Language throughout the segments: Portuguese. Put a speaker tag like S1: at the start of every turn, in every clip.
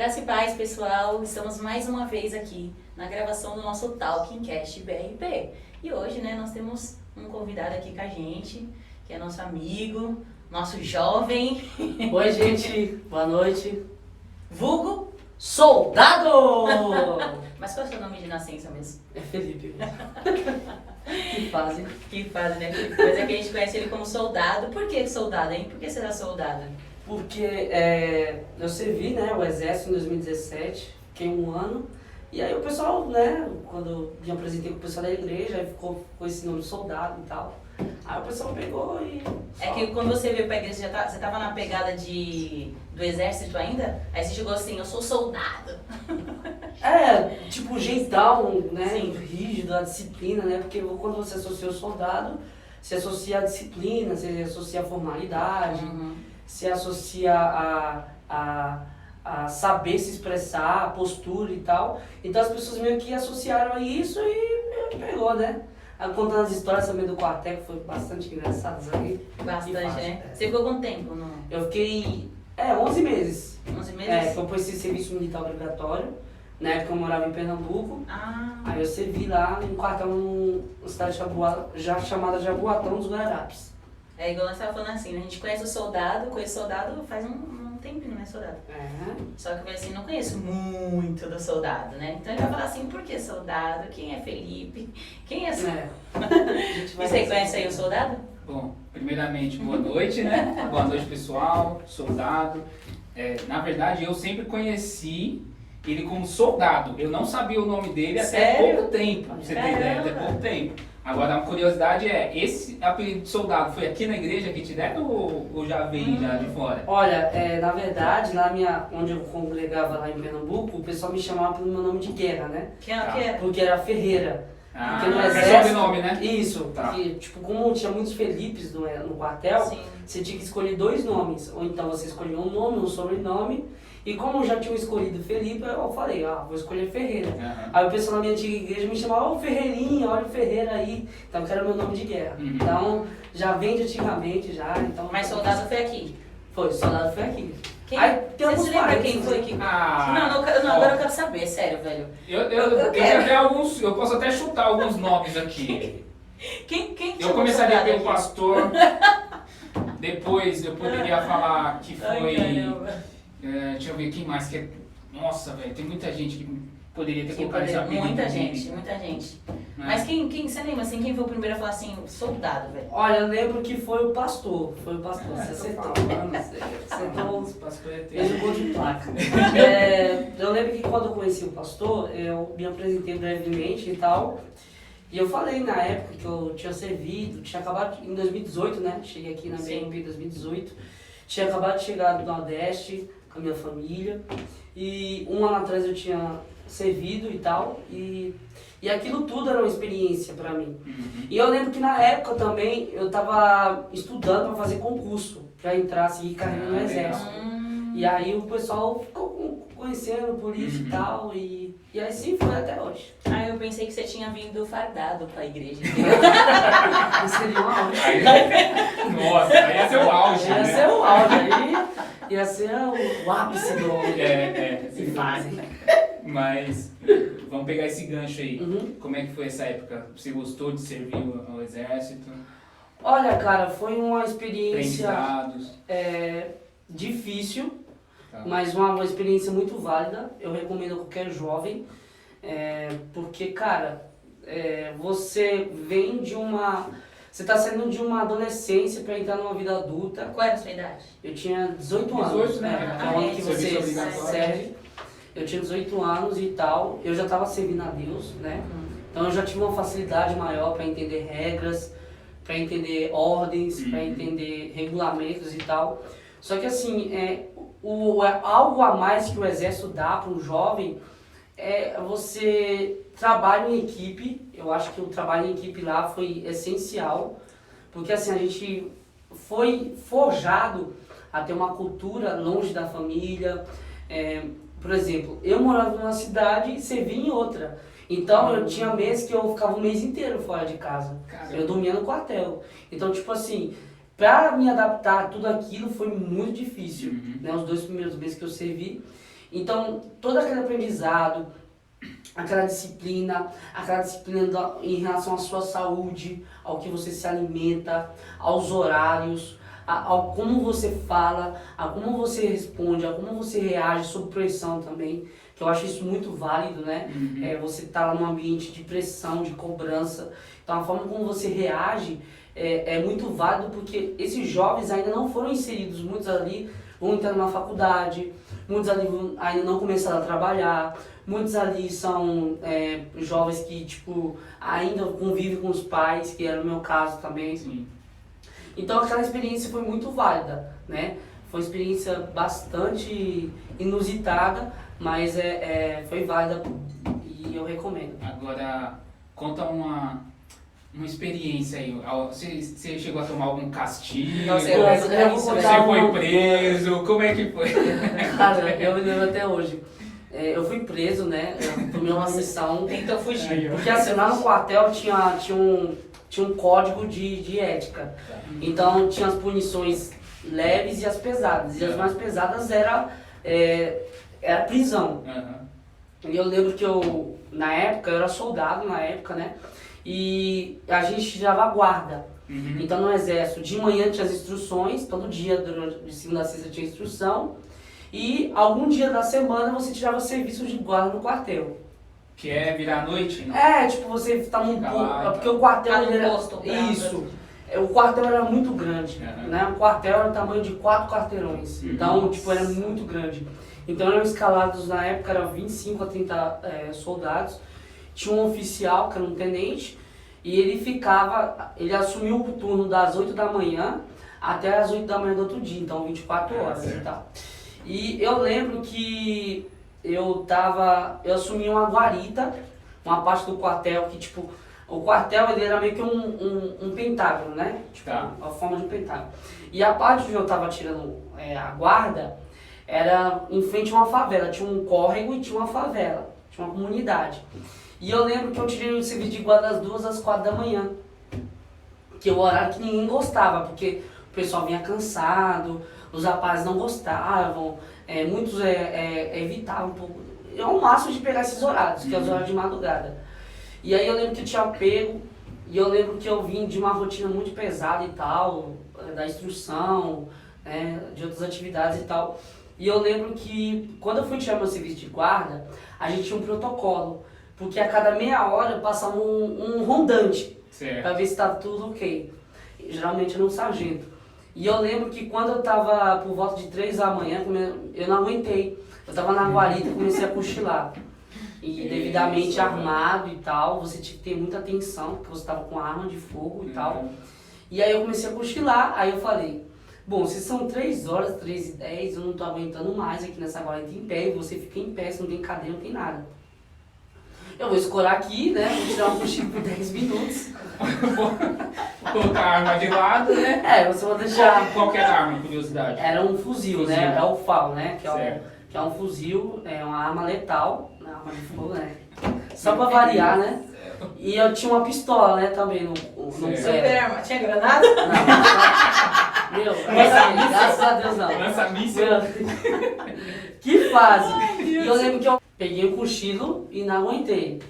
S1: Graça e paz, pessoal. Estamos mais uma vez aqui na gravação do nosso Talking Cast BRP. E hoje, né, nós temos um convidado aqui com a gente, que é nosso amigo, nosso jovem.
S2: Oi, gente. Boa noite.
S1: Vulgo.
S2: Soldado!
S1: Mas qual é o seu nome de nascença mesmo?
S2: É Felipe. Que fase.
S1: Que faz, né? Mas é que a gente conhece ele como soldado. Por que soldado, hein? Por que será soldado?
S2: Porque eu servi, né, o exército em 2017, fiquei um ano. E aí o pessoal, né, quando eu me apresentei com o pessoal da igreja, aí ficou com esse nome de soldado e tal. Aí o pessoal pegou e...
S1: É que quando você veio pra igreja, você tava na pegada do exército ainda? Aí você chegou assim, eu sou soldado.
S2: Tipo o jeitão, né,
S1: Sim.
S2: rígido, a disciplina, né, porque quando você associa o soldado, você associa a disciplina, você associa a formalidade, se associa a saber se expressar, a postura e tal. Então as pessoas meio que associaram a isso e pegou, né? Aí, contando as histórias também do quartel, que foi bastante engraçadas aí.
S1: Bastante, né?
S2: É.
S1: Você ficou quanto tempo? No...
S2: Eu fiquei 11 meses.
S1: 11 meses?
S2: Que eu prestei serviço militar obrigatório. Na época eu morava em Pernambuco.
S1: Ah,
S2: Aí eu servi lá em um quartel numa cidade já chamada Jaboatão dos Guararapes.
S1: é igual nós estávamos falando assim, né? A gente conhece o soldado faz um tempinho, né, soldado? Só que eu falei assim, não conheço muito do soldado, né? Então ele vai falar assim, por que soldado? Quem é Felipe? Quem é soldado? E você conhece aí o soldado?
S3: Bom, primeiramente, boa noite, né? Boa noite, pessoal, soldado. Na verdade, eu sempre conheci ele como soldado. Eu não sabia o nome dele até
S1: Sério?
S3: pouco tempo, pra você ter ideia, até pouco tempo. Agora, a curiosidade é, esse apelido de soldado foi aqui na igreja que te deram ou já veio já de fora?
S2: Olha, na verdade, onde eu congregava lá em Pernambuco, o pessoal me chamava pelo meu nome de guerra, né?
S1: Que é?
S2: Porque era Ferreira.
S3: Ah,
S2: Porque no
S3: é
S2: exército...
S3: sobrenome, né?
S2: Isso,
S3: Tá.
S2: porque, tipo, como tinha muitos Felipes no quartel,
S1: Sim.
S2: você tinha que escolher 2 nomes. Ou então você escolhia um nome, um sobrenome. E como eu já tinha escolhido Felipe, eu falei, vou escolher Ferreira.
S3: Aham.
S2: Aí o pessoal na minha antiga igreja me chamava, ô Ferreirinha, olha o Ferreira aí. Então que era meu nome de guerra.
S3: Uhum.
S2: Então, já vem de antigamente, já. Então,
S1: Mas soldado foi aqui.
S2: Foi, soldado foi aqui.
S1: Quem?
S2: Aí, tem
S1: Você
S2: alguns
S1: se lembra
S2: parentes,
S1: quem
S2: né?
S1: foi que...
S3: Ah,
S1: Não, agora eu quero saber, sério, velho.
S3: Eu
S1: quero.
S3: tenho até alguns, eu posso até chutar alguns nomes aqui.
S1: Quem
S3: Eu
S1: chamou
S3: começaria
S1: soldado
S3: pelo
S1: aqui?
S3: pastor, depois eu poderia falar que
S1: Ai,
S3: foi...
S1: caramba.
S3: Deixa eu ver quem mais que é... Nossa, velho, tem muita gente que poderia ter
S1: Que
S3: colocado esse
S1: poderia-
S3: apelido.
S1: muita gente.
S3: Né?
S1: Mas quem, você lembra assim, quem foi o primeiro a falar assim, soldado, velho?
S2: Olha, eu lembro que foi o pastor. Você
S3: eu tô
S2: acertou.
S3: falando,
S2: Você acertou.
S3: Esse pastor é
S2: Fez o gol de placa. Eu lembro que quando eu conheci o pastor, eu me apresentei brevemente e tal. E eu falei na época que eu tinha servido, tinha acabado em 2018, né? Cheguei aqui na
S1: Sim.
S2: BNP em 2018. Tinha acabado de chegar do Nordeste com a minha família. E um ano atrás eu tinha servido e tal. E aquilo tudo era uma experiência pra mim.
S3: Uhum.
S2: E eu lembro que na época também eu tava estudando pra fazer concurso, pra entrar, seguir carreira no
S3: legal.
S2: exército. E aí o pessoal ficou conhecendo por isso e tal, e assim foi até hoje.
S1: Ah, eu pensei que você tinha vindo fardado pra igreja.
S2: Isso seria um auge.
S3: Nossa, aí ia ser o auge,
S2: Ia
S3: né?
S2: ser o auge, aí ia ser o ápice do auge.
S3: Se faz. Mas vamos pegar esse gancho aí.
S2: Uhum.
S3: Como é que foi essa época? Você gostou de servir ao exército?
S2: Olha, cara, foi uma experiência
S3: Aprendizados?
S2: difícil,
S3: Tá.
S2: mas uma experiência muito válida. Eu recomendo a qualquer jovem, porque, cara, você vem de uma... Você está saindo de uma adolescência para entrar numa vida adulta.
S1: Qual era a sua idade?
S2: Eu tinha 18 anos,
S3: 18, né?
S2: que é o ano que você
S3: Serviço obrigatório.
S2: serve. Eu tinha 18 anos e tal, eu já estava servindo a Deus, né? Então eu já tive uma facilidade maior para entender regras, para entender ordens, para entender regulamentos e tal. Só que assim, algo a mais que o exército dá para um jovem é você trabalha em equipe. Eu acho que o trabalho em equipe lá foi essencial, porque assim, a gente foi forjado a ter uma cultura longe da família. Por exemplo, eu morava numa cidade e servia em outra. Então eu tinha meses que eu ficava um mês inteiro fora de casa.
S3: Caramba.
S2: Eu dormia no quartel. Então, tipo assim, pra me adaptar a tudo aquilo foi muito difícil, né? Os 2 primeiros meses que eu servi. Então, todo aquele aprendizado, aquela disciplina em relação à sua saúde, ao que você se alimenta, aos horários, ao como você fala, a como você responde, a como você reage sob pressão também, que eu acho isso muito válido, né? Você tá lá num ambiente de pressão, de cobrança, então a forma como você reage é muito válido, porque esses jovens ainda não foram inseridos, muitos ali vão entrar na faculdade, muitos ali ainda não começaram a trabalhar, muitos ali são jovens que, tipo, ainda convivem com os pais, que era o meu caso também.
S3: Sim.
S2: Então aquela experiência foi muito válida, né? Foi uma experiência bastante inusitada, mas foi válida e eu recomendo.
S3: Agora, conta uma experiência aí. Você chegou a tomar algum castigo?
S1: Nossa,
S3: você foi preso? Como é que foi?
S2: Cara, eu me lembro até hoje. Eu fui preso, né? Eu tomei uma missão.
S1: Tentou fugir.
S2: Porque assim, lá no quartel tinha um código de ética. Então tinha as punições leves e as pesadas. E as mais pesadas era prisão. E eu lembro que eu era soldado na época, né? E a gente tirava guarda. Então no exército, de manhã tinha as instruções, todo dia, de segunda a sexta tinha instrução. E algum dia da semana você tirava serviço de guarda no quartel.
S3: Que é virar à noite? Não?
S2: Tipo, você tá num
S3: lá,
S2: porque o quartel era...
S1: posto,
S2: Isso. O quartel era muito grande, né? O quartel era o tamanho de 4 quarteirões. Então, tipo, era muito grande. Então eram escalados, na época, eram 25 a 30 soldados. Tinha um oficial, que era um tenente, e ele assumiu o turno das 8 da manhã até as 8 da manhã do outro dia, então 24 horas e tal. E eu lembro que eu assumi uma guarita, uma parte do quartel que, tipo, o quartel ele era meio que um pentágono, né? Tipo, a forma de um pentágono. E a parte onde eu tava tirando a guarda era em frente a uma favela, tinha um córrego e tinha uma favela, tinha uma comunidade. E eu lembro que eu tirei o serviço de guarda das 2 às 4 da manhã, que é o horário que ninguém gostava, porque o pessoal vinha cansado, os rapazes não gostavam, muitos evitavam um pouco, ao máximo de pegar esses horários, que é os horários de madrugada. E aí eu lembro que eu tinha pego, e eu lembro que eu vim de uma rotina muito pesada e tal, da instrução, de outras atividades e tal. E eu lembro que quando eu fui tirar meu serviço de guarda, a gente tinha um protocolo, porque a cada meia hora passava um rondante, para ver se estava tudo ok. Geralmente era um sargento. E eu lembro que quando eu estava por volta de 3 da manhã, eu não aguentei. Eu estava na guarita e comecei a cochilar. E devidamente armado e tal, você tinha que ter muita atenção, porque você estava com arma de fogo e tal. E aí eu comecei a cochilar, aí eu falei, bom, se são 3 horas, 3h10, eu não estou aguentando mais aqui nessa guarita em pé, e você fica em pé, se não tem cadeira, não tem nada. Eu vou escorar aqui, né, vou tirar um cochilo por 10 minutos.
S3: Vou colocar a arma de lado, né?
S2: Você vai deixar...
S3: Qual que era a arma, curiosidade?
S2: Era um fuzil, né, é o FAL, né, que é um fuzil, é uma arma letal, uma arma de fogo, né, só pra variar, né. E eu tinha uma pistola, né, também no
S1: Super arma. Tinha granada?
S2: Não. Meu, graças a Deus não.
S3: Lança-míssil.
S2: Que fase. E eu lembro que eu peguei o cochilo e não aguentei.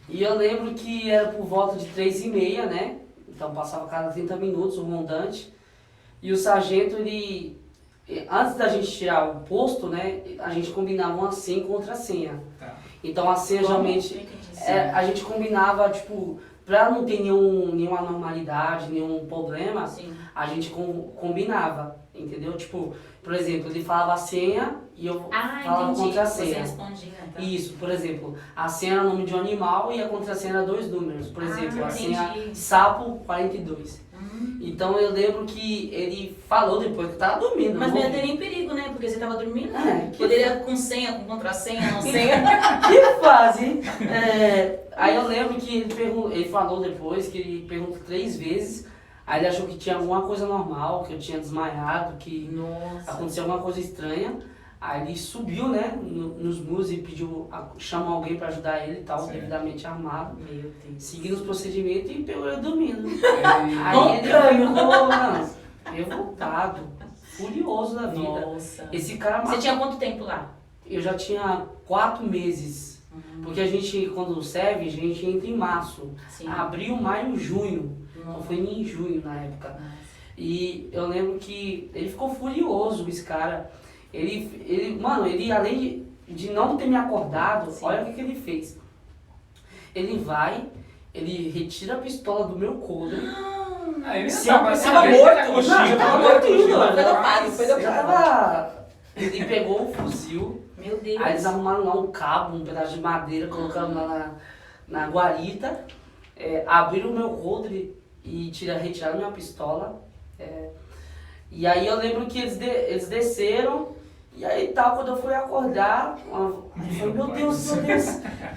S2: E eu lembro que era por volta de 3h30, né? Então passava cada 30 minutos o rondante. E o sargento, antes da gente tirar o posto, né? A gente combinava uma senha e contra-senha. Então a senha geralmente... a gente combinava, tipo, pra não ter nenhuma anormalidade, nenhum problema, a gente combinava, entendeu? Tipo, por exemplo, ele falava a senha e eu falava a contra-senha.
S1: Você respondia, então.
S2: Isso, por exemplo, a senha era o nome de um animal e a contra-senha era 2 números. Por exemplo, a senha sapo 42. Então eu lembro que ele falou depois que eu tava dormindo.
S1: Mas não ia ter nem perigo, né? Porque você tava dormindo. Poderia com senha, com contrassenha, não senha.
S2: Que fase! Aí eu lembro que ele falou depois que ele perguntou 3 vezes. Aí ele achou que tinha alguma coisa normal, que eu tinha desmaiado, que aconteceu alguma coisa estranha. Aí ele subiu, né, nos muros e chamou alguém pra ajudar ele e tal, devidamente armado.
S1: Meu Deus.
S2: Seguindo os procedimentos e pegou eu dormindo.
S1: Aí
S2: ele ficou revoltado, furioso da vida.
S1: Nossa.
S2: Esse cara
S1: Você tinha quanto tempo lá?
S2: eu já tinha 4 meses. Porque a gente, quando serve, a gente entra em março.
S1: Sim.
S2: Abril, maio, junho. Então foi em junho na época. E eu lembro que ele ficou furioso, esse cara. Mano, ele além de não ter me acordado, sim, olha o que ele fez. Ele vai, ele retira a pistola do meu coldre.
S3: Ele
S2: tava
S3: morto.
S1: Foi dopado.
S2: Ele pegou o fuzil.
S1: Meu Deus.
S2: Aí eles arrumaram lá um cabo, um pedaço de madeira, colocaram lá na guarita. Abriram o meu coldre e retiraram minha pistola. E aí eu lembro que eles desceram. E aí tal, quando eu fui acordar, eu falei, meu Deus,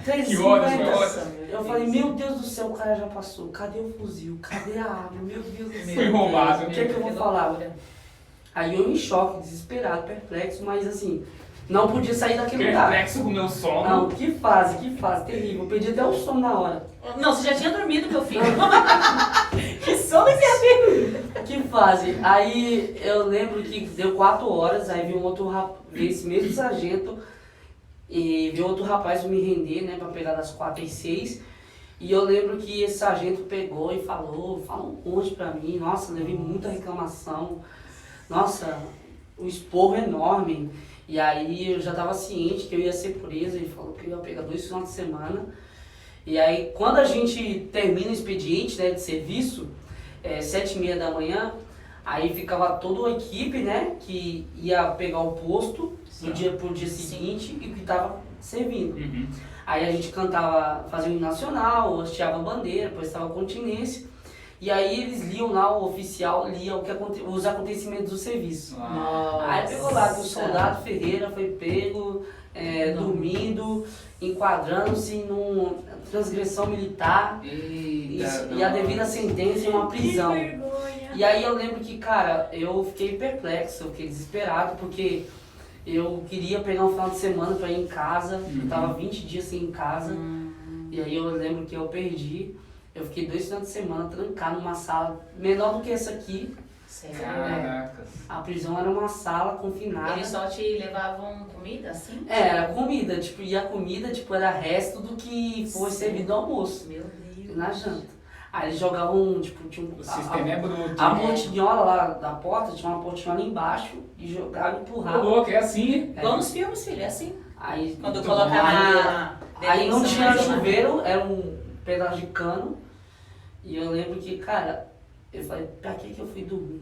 S2: 3h50. Eu falei, meu Deus do céu, o cara já passou. Cadê o fuzil? Cadê a arma? Meu Deus do céu.
S3: Foi roubado.
S2: O que é que eu vou falar? Aí eu em choque, desesperado, perplexo, mas assim, não podia sair daquele lugar.
S3: Perplexo com o meu sono.
S2: Não, que fase, terrível. Eu perdi até o sono na hora.
S1: Não, você já tinha dormido, meu filho. Que sono você ia ter?
S2: Que fase. Aí eu lembro que deu 4 horas, aí veio esse mesmo sargento e veio outro rapaz me render, né, pra pegar das 4 às 6. E eu lembro que esse sargento pegou e falou um monte pra mim. Nossa, levei muita reclamação. Nossa, um esporro enorme. E aí eu já estava ciente que eu ia ser preso. Ele falou que eu ia pegar 2 finais de semana. E aí quando a gente termina o expediente, né, de serviço, 7h30 da manhã, aí ficava toda a equipe, né, que ia pegar o posto pro dia seguinte e que estava servindo. Uhum. Aí a gente cantava, fazia o hino nacional, hasteava a bandeira, depois estava a continência. E aí eles liam lá, o oficial lia os acontecimentos do serviço. Nossa. Aí pegou lá que o soldado Ferreira foi pego, dormindo, enquadrando-se numa transgressão militar e a devida sentença em uma prisão.
S1: Que vergonha.
S2: E aí eu lembro que, cara, eu fiquei perplexo, eu fiquei desesperado, porque eu queria pegar um final de semana pra ir em casa, eu tava 20 dias sem ir em casa, e aí eu lembro que eu perdi. Eu fiquei 2 finais de semana trancado numa sala menor do que essa aqui.
S3: Caracas.
S2: A prisão era uma sala confinada.
S1: Eles só te levavam comida assim?
S2: Era comida, e a comida, era resto do que foi servido ao almoço.
S1: Meu Deus.
S2: Na janta. Aí eles jogavam, tinha
S3: o sistema é bruto.
S2: A portinhola lá da porta, tinha uma portinhola embaixo e jogavam e empurravam.
S3: Louco, é assim?
S1: Igual nos filmes, filho, é assim.
S2: Aí,
S1: quando colocava
S2: aí não tinha chuveiro, era um pedaço de cano. E eu lembro que, cara, eu falei, pra que eu fui dormir?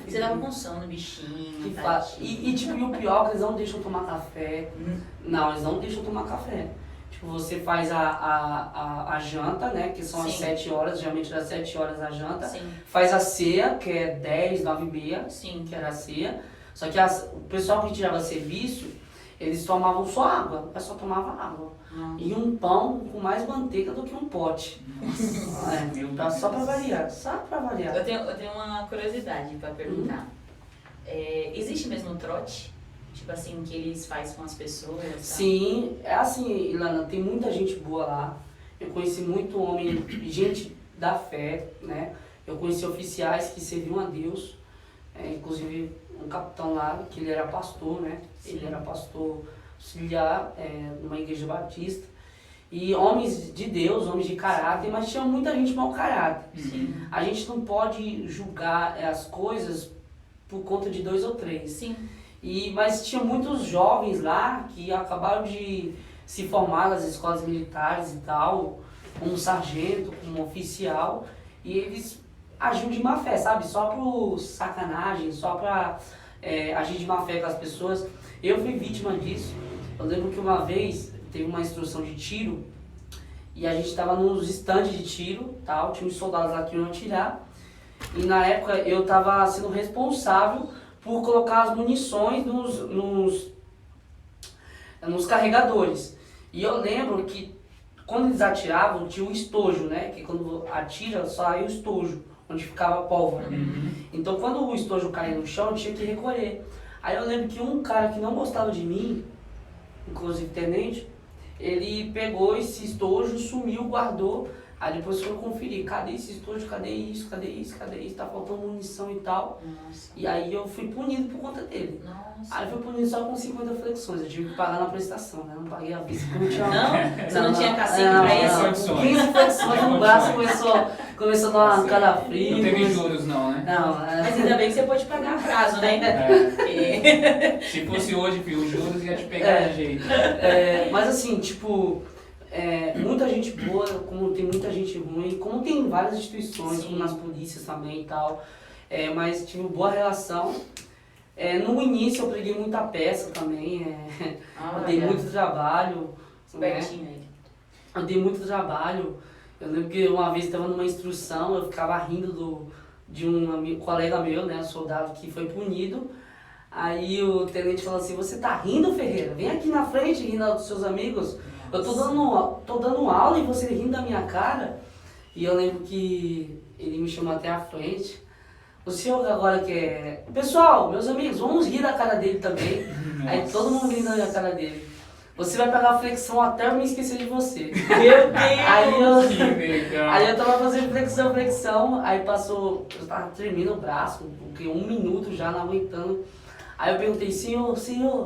S1: Você tava com sono, bichinho.
S2: E o pior é que eles não deixam tomar café. Não, eles não deixam tomar café. Você faz a janta, né, que são as 7 horas, geralmente das 7 horas a janta. Sim. Faz a ceia, que é 10, 9h30, sim, que era a ceia. Só que o pessoal que tirava serviço, eles tomavam só água, o pessoal tomava água. E um pão com mais manteiga do que um pote. Só pra variar,
S1: Eu tenho uma curiosidade pra perguntar. Existe mesmo trote? Tipo assim, que eles fazem com as pessoas? Sabe?
S2: Sim, é assim, Ilana, tem muita gente boa lá. Eu conheci muito homem, gente da fé, né? Eu conheci oficiais que serviam a Deus. Inclusive um capitão lá, que ele era pastor, né? Sim. Ele era pastor auxiliar numa igreja batista. E homens de Deus, homens de caráter, mas tinha muita gente mau caráter. Sim. A gente não pode julgar as coisas por conta de 2 ou 3. Sim. Mas tinha muitos jovens lá que acabaram de se formar nas escolas militares e tal, como sargento, como oficial, e eles agiam de má fé, sabe? Só por sacanagem, só pra agir de má fé com as pessoas. Eu fui vítima disso. Eu lembro que uma vez teve uma instrução de tiro e a gente estava nos estandes de tiro, tal, tinha uns soldados lá que iam atirar, e na época eu estava sendo responsável por colocar as munições nos carregadores. E eu lembro que quando eles atiravam, tinha um estojo, né? Que quando atira, sai o estojo, onde ficava a pólvora. Uhum. Então quando o estojo caía no chão, eu tinha que recolher. Aí eu lembro que um cara que não gostava de mim, inclusive tenente, ele pegou esse estojo, sumiu, guardou Aí depois foi conferir, cadê esse estojo, cadê isso, tá faltando munição e tal.
S1: Nossa.
S2: E aí eu fui punido por conta dele.
S1: Nossa.
S2: Aí eu fui punido só com 50 flexões, eu tive que pagar na prestação, né? Não paguei a vista, porque não tinha...
S1: Não? Você não tinha cacique pra isso?
S2: 15 flexões no braço, começou a dar uma cara fria.
S3: Não teve juros não, né?
S2: Não,
S1: Mas ainda bem que você pode pagar a prazo, né?
S3: Se fosse hoje, filho, os juros ia te pegar de jeito.
S2: Mas assim, tipo... muita gente boa, como tem muita gente ruim, como tem várias instituições,
S1: Sim.
S2: como nas polícias também e tal, mas tive boa relação. No início eu preguei muita peça também, eu dei muito trabalho.
S1: Espertinho ele.
S2: Eu dei muito trabalho. Eu lembro que uma vez estava numa instrução, eu ficava rindo de um colega meu, né, soldado que foi punido. Aí o tenente falou assim: você tá rindo, Ferreira? Vem aqui na frente rindo dos seus amigos. Eu tô dando aula e você rindo da minha cara. E eu lembro que ele me chamou até a frente. O senhor agora quer... Pessoal, meus amigos, vamos rir da cara dele também. Aí todo mundo rindo da cara dele. Você vai pegar a flexão até eu me esquecer de você.
S1: Meu Deus!
S2: Aí eu tava fazendo flexão, aí passou... Eu tava tremendo o braço, porque 1 minuto já não aguentando. Aí eu perguntei: senhor,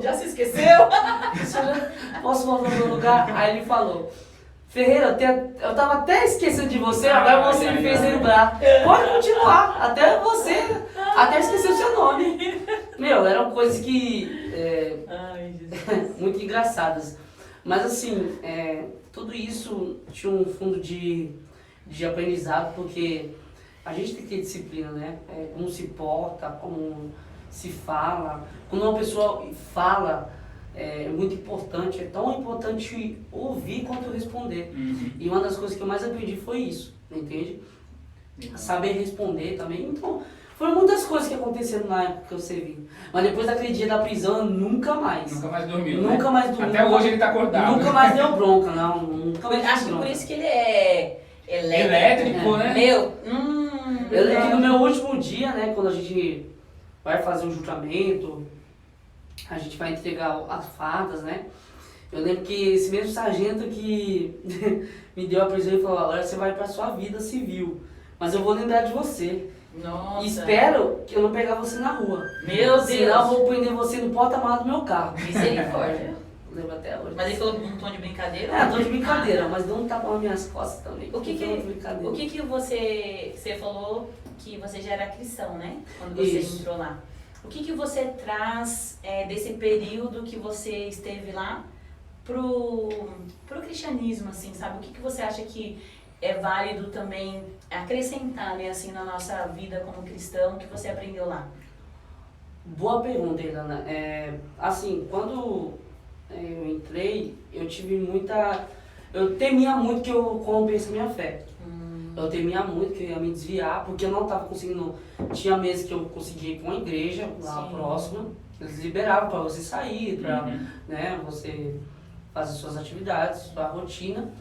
S1: Já se esqueceu?
S2: posso voltar no meu lugar? Aí ele falou: Ferreira, eu tava até esquecendo de você, agora você me fez lembrar. Pode continuar, até esquecer o seu nome. Meu, eram coisas que...
S1: Ai, Jesus.
S2: muito engraçadas. Mas assim, tudo isso tinha um fundo de aprendizado, porque a gente tem que ter disciplina, né? Como se porta, como se fala. Quando uma pessoa fala, é muito importante, é tão importante ouvir quanto responder.
S3: Uhum.
S2: E uma das coisas que eu mais aprendi foi isso, entende? Saber responder também. Então, foram muitas coisas que aconteceram na época que eu servi. Mas depois daquele dia da prisão, eu nunca mais.
S3: Nunca mais dormiu,
S2: Nunca
S3: né?
S2: mais dormiu.
S3: Até hoje ele tá acordado.
S2: Nunca mais deu bronca, não. Nunca mais deu
S1: Acho que
S2: bronca.
S1: por isso que ele é
S3: Elétrico, né?
S1: Meu,
S2: Eu lembro que no meu último dia, né, quando a gente vai fazer o julgamento, a gente vai entregar as fardas, né? Eu lembro que esse mesmo sargento que me deu a prisão e falou: agora você vai pra sua vida civil, mas eu vou lembrar de você.
S1: Nossa.
S2: E espero que eu não pegar você na rua.
S1: Meu Deus.
S2: Senão eu vou prender você no porta-malas do meu carro.
S1: Misericórdia.
S2: Lembro até hoje.
S1: Mas ele falou um tom de brincadeira?
S2: Tô de brincadeira, mas não tapa nas minhas costas também.
S1: O que você falou que você já era cristão, né? Quando você entrou lá. O que você traz desse período que você esteve lá pro cristianismo, assim, sabe? O que você acha que é válido também acrescentar, né, assim, na nossa vida como cristão, que você aprendeu lá?
S2: Boa pergunta, Ilana. Assim, quando eu entrei, eu temia muito que eu corrompesse minha fé. Eu temia muito que eu ia me desviar, porque eu não estava conseguindo... Tinha meses que eu conseguia ir para uma igreja lá próxima, eles liberavam para você sair, para né, você fazer suas atividades, sua rotina,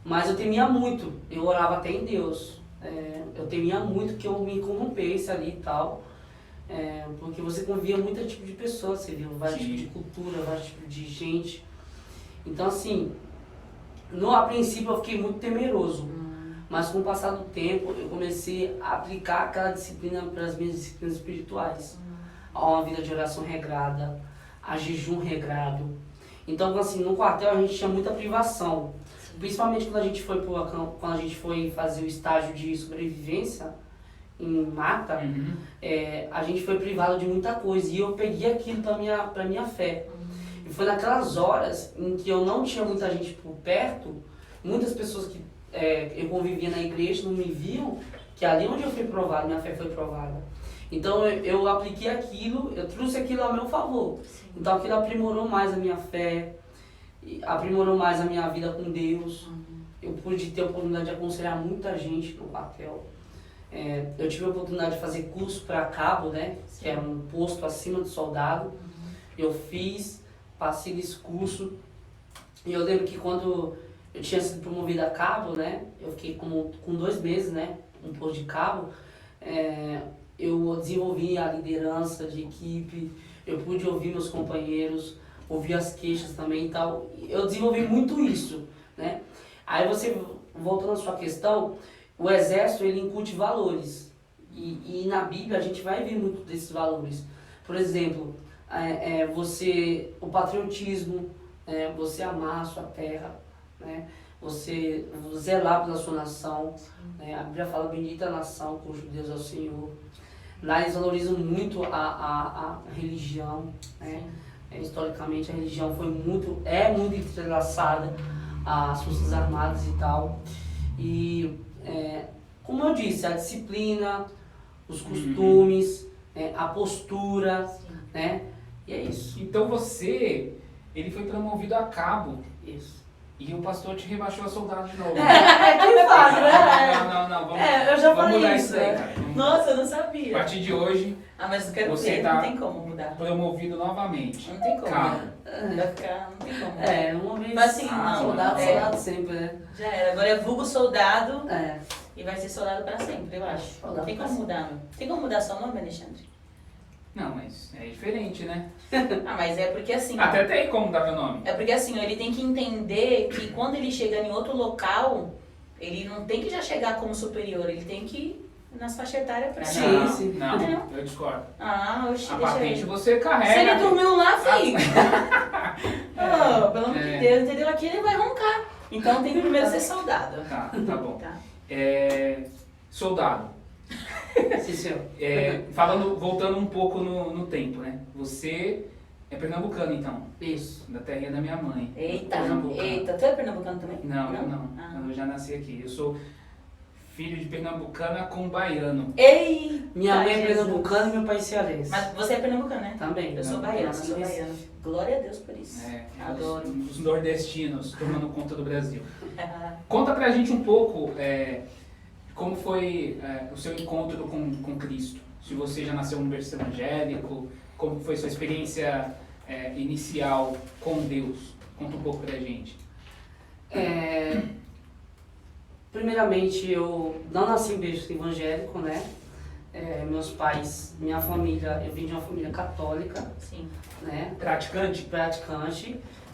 S2: mas eu temia muito, eu orava até em Deus. Eu temia muito que eu me corrompesse ali e tal, porque você convia muito tipo de pessoas, você viu vários tipos de cultura, vários tipos de gente. Então assim, a princípio eu fiquei muito temeroso. Mas com o passar do tempo, eu comecei a aplicar aquela disciplina para as minhas disciplinas espirituais. A uma vida de oração regrada, a jejum regrado. Então, assim, no quartel a gente tinha muita privação. Principalmente quando a gente foi fazer o estágio de sobrevivência em mata, a gente foi privado de muita coisa. E eu peguei aquilo para minha fé. E foi naquelas horas em que eu não tinha muita gente por perto, muitas pessoas que eu convivia na igreja, não me viam, que ali onde eu fui provado, minha fé foi provada. Então eu apliquei aquilo, eu trouxe aquilo ao meu favor. Sim. Então aquilo aprimorou mais a minha fé, aprimorou mais a minha vida com Deus. Eu pude ter a oportunidade de aconselhar muita gente no quartel. Eu tive a oportunidade de fazer curso para cabo, né? Sim. Que era um posto acima do soldado. Eu fiz, passei desse curso. E eu lembro que quando eu tinha sido promovido a cabo, né? Eu fiquei com 2 meses, né? Um posto de cabo. Eu desenvolvi a liderança de equipe, eu pude ouvir meus companheiros, ouvir as queixas também e tal. Eu desenvolvi muito isso, né? Aí você voltando à sua questão, o exército ele incute valores. E na Bíblia a gente vai ver muito desses valores. Por exemplo, o patriotismo, você amar a sua terra, né? Você zelar pela sua nação. Né? A Bíblia fala, bendita a nação cujo Deus é o Senhor. Lá eles valorizam muito a religião, né? Historicamente a religião muito entrelaçada às Forças Armadas e tal. E, como eu disse, a disciplina, os costumes, a postura, né? E é isso.
S3: Então ele foi promovido a cabo.
S2: Isso.
S3: E o pastor te rebaixou a soldado de novo.
S2: Que fácil, né?
S3: Não, vamos,
S2: eu já
S3: vamos
S2: falei
S3: mudar
S2: isso.
S3: isso aí, cara.
S1: Nossa, eu não sabia.
S3: A partir de hoje,
S1: mas eu quero
S3: você
S1: ver,
S3: tá
S1: não tem como mudar.
S3: promovido novamente.
S1: Não tem como.
S3: Cabo.
S1: Vai ficar, não tem como.
S2: Uma vez.
S1: Mas assim, não,
S2: soldado sempre, né?
S1: Já era. Agora é vulgo soldado
S2: É.
S1: e vai ser soldado pra sempre, eu acho.
S2: Soldado
S1: Não tem como mudar, não. Tem como mudar seu nome, Alexandre?
S3: Não, mas é diferente, né?
S1: Mas é porque assim...
S3: Até tem como mudar meu nome.
S1: É porque assim, ele tem que entender que quando ele chega em outro local, ele não tem que já chegar como superior, ele tem que ir nas faixas etárias pra
S2: Sim,
S1: cá.
S2: sim.
S3: Não, eu discordo.
S1: Oxi,
S3: A
S1: deixa
S3: patente
S1: ele.
S3: você carrega.
S1: Se ele dormiu lá, filho. Pelo amor
S3: É.
S1: de Deus, entendeu? Aqui ele vai roncar. Então tem que primeiro ser soldado.
S3: Tá bom.
S1: Tá.
S3: Soldado.
S2: Sim, senhor.
S3: Voltando um pouco no tempo, né? Você é pernambucano, então.
S2: Isso.
S3: Da terrinha da minha mãe.
S1: Eita,
S3: Pernambucano.
S1: eita. Tu é pernambucano também?
S3: Não, eu não.
S1: Ah.
S3: Eu já nasci aqui. Eu sou filho de pernambucana com baiano.
S1: Ei!
S2: Minha mãe é pernambucana e meu pai é cearense.
S1: Mas você é pernambucano, né?
S2: Também.
S1: Eu sou baiana, sou baiana. Glória a Deus por isso. Adoro.
S3: Os nordestinos tomando conta do Brasil. Conta pra gente um pouco como foi o seu encontro com Cristo. Se você já nasceu no berço evangélico, como foi sua experiência inicial com Deus. Conta um pouco pra gente.
S2: Primeiramente, eu não nasci em berço evangélico, né? Meus pais, minha família, eu vim de uma família católica.
S1: Sim.
S2: Né?
S3: Praticante,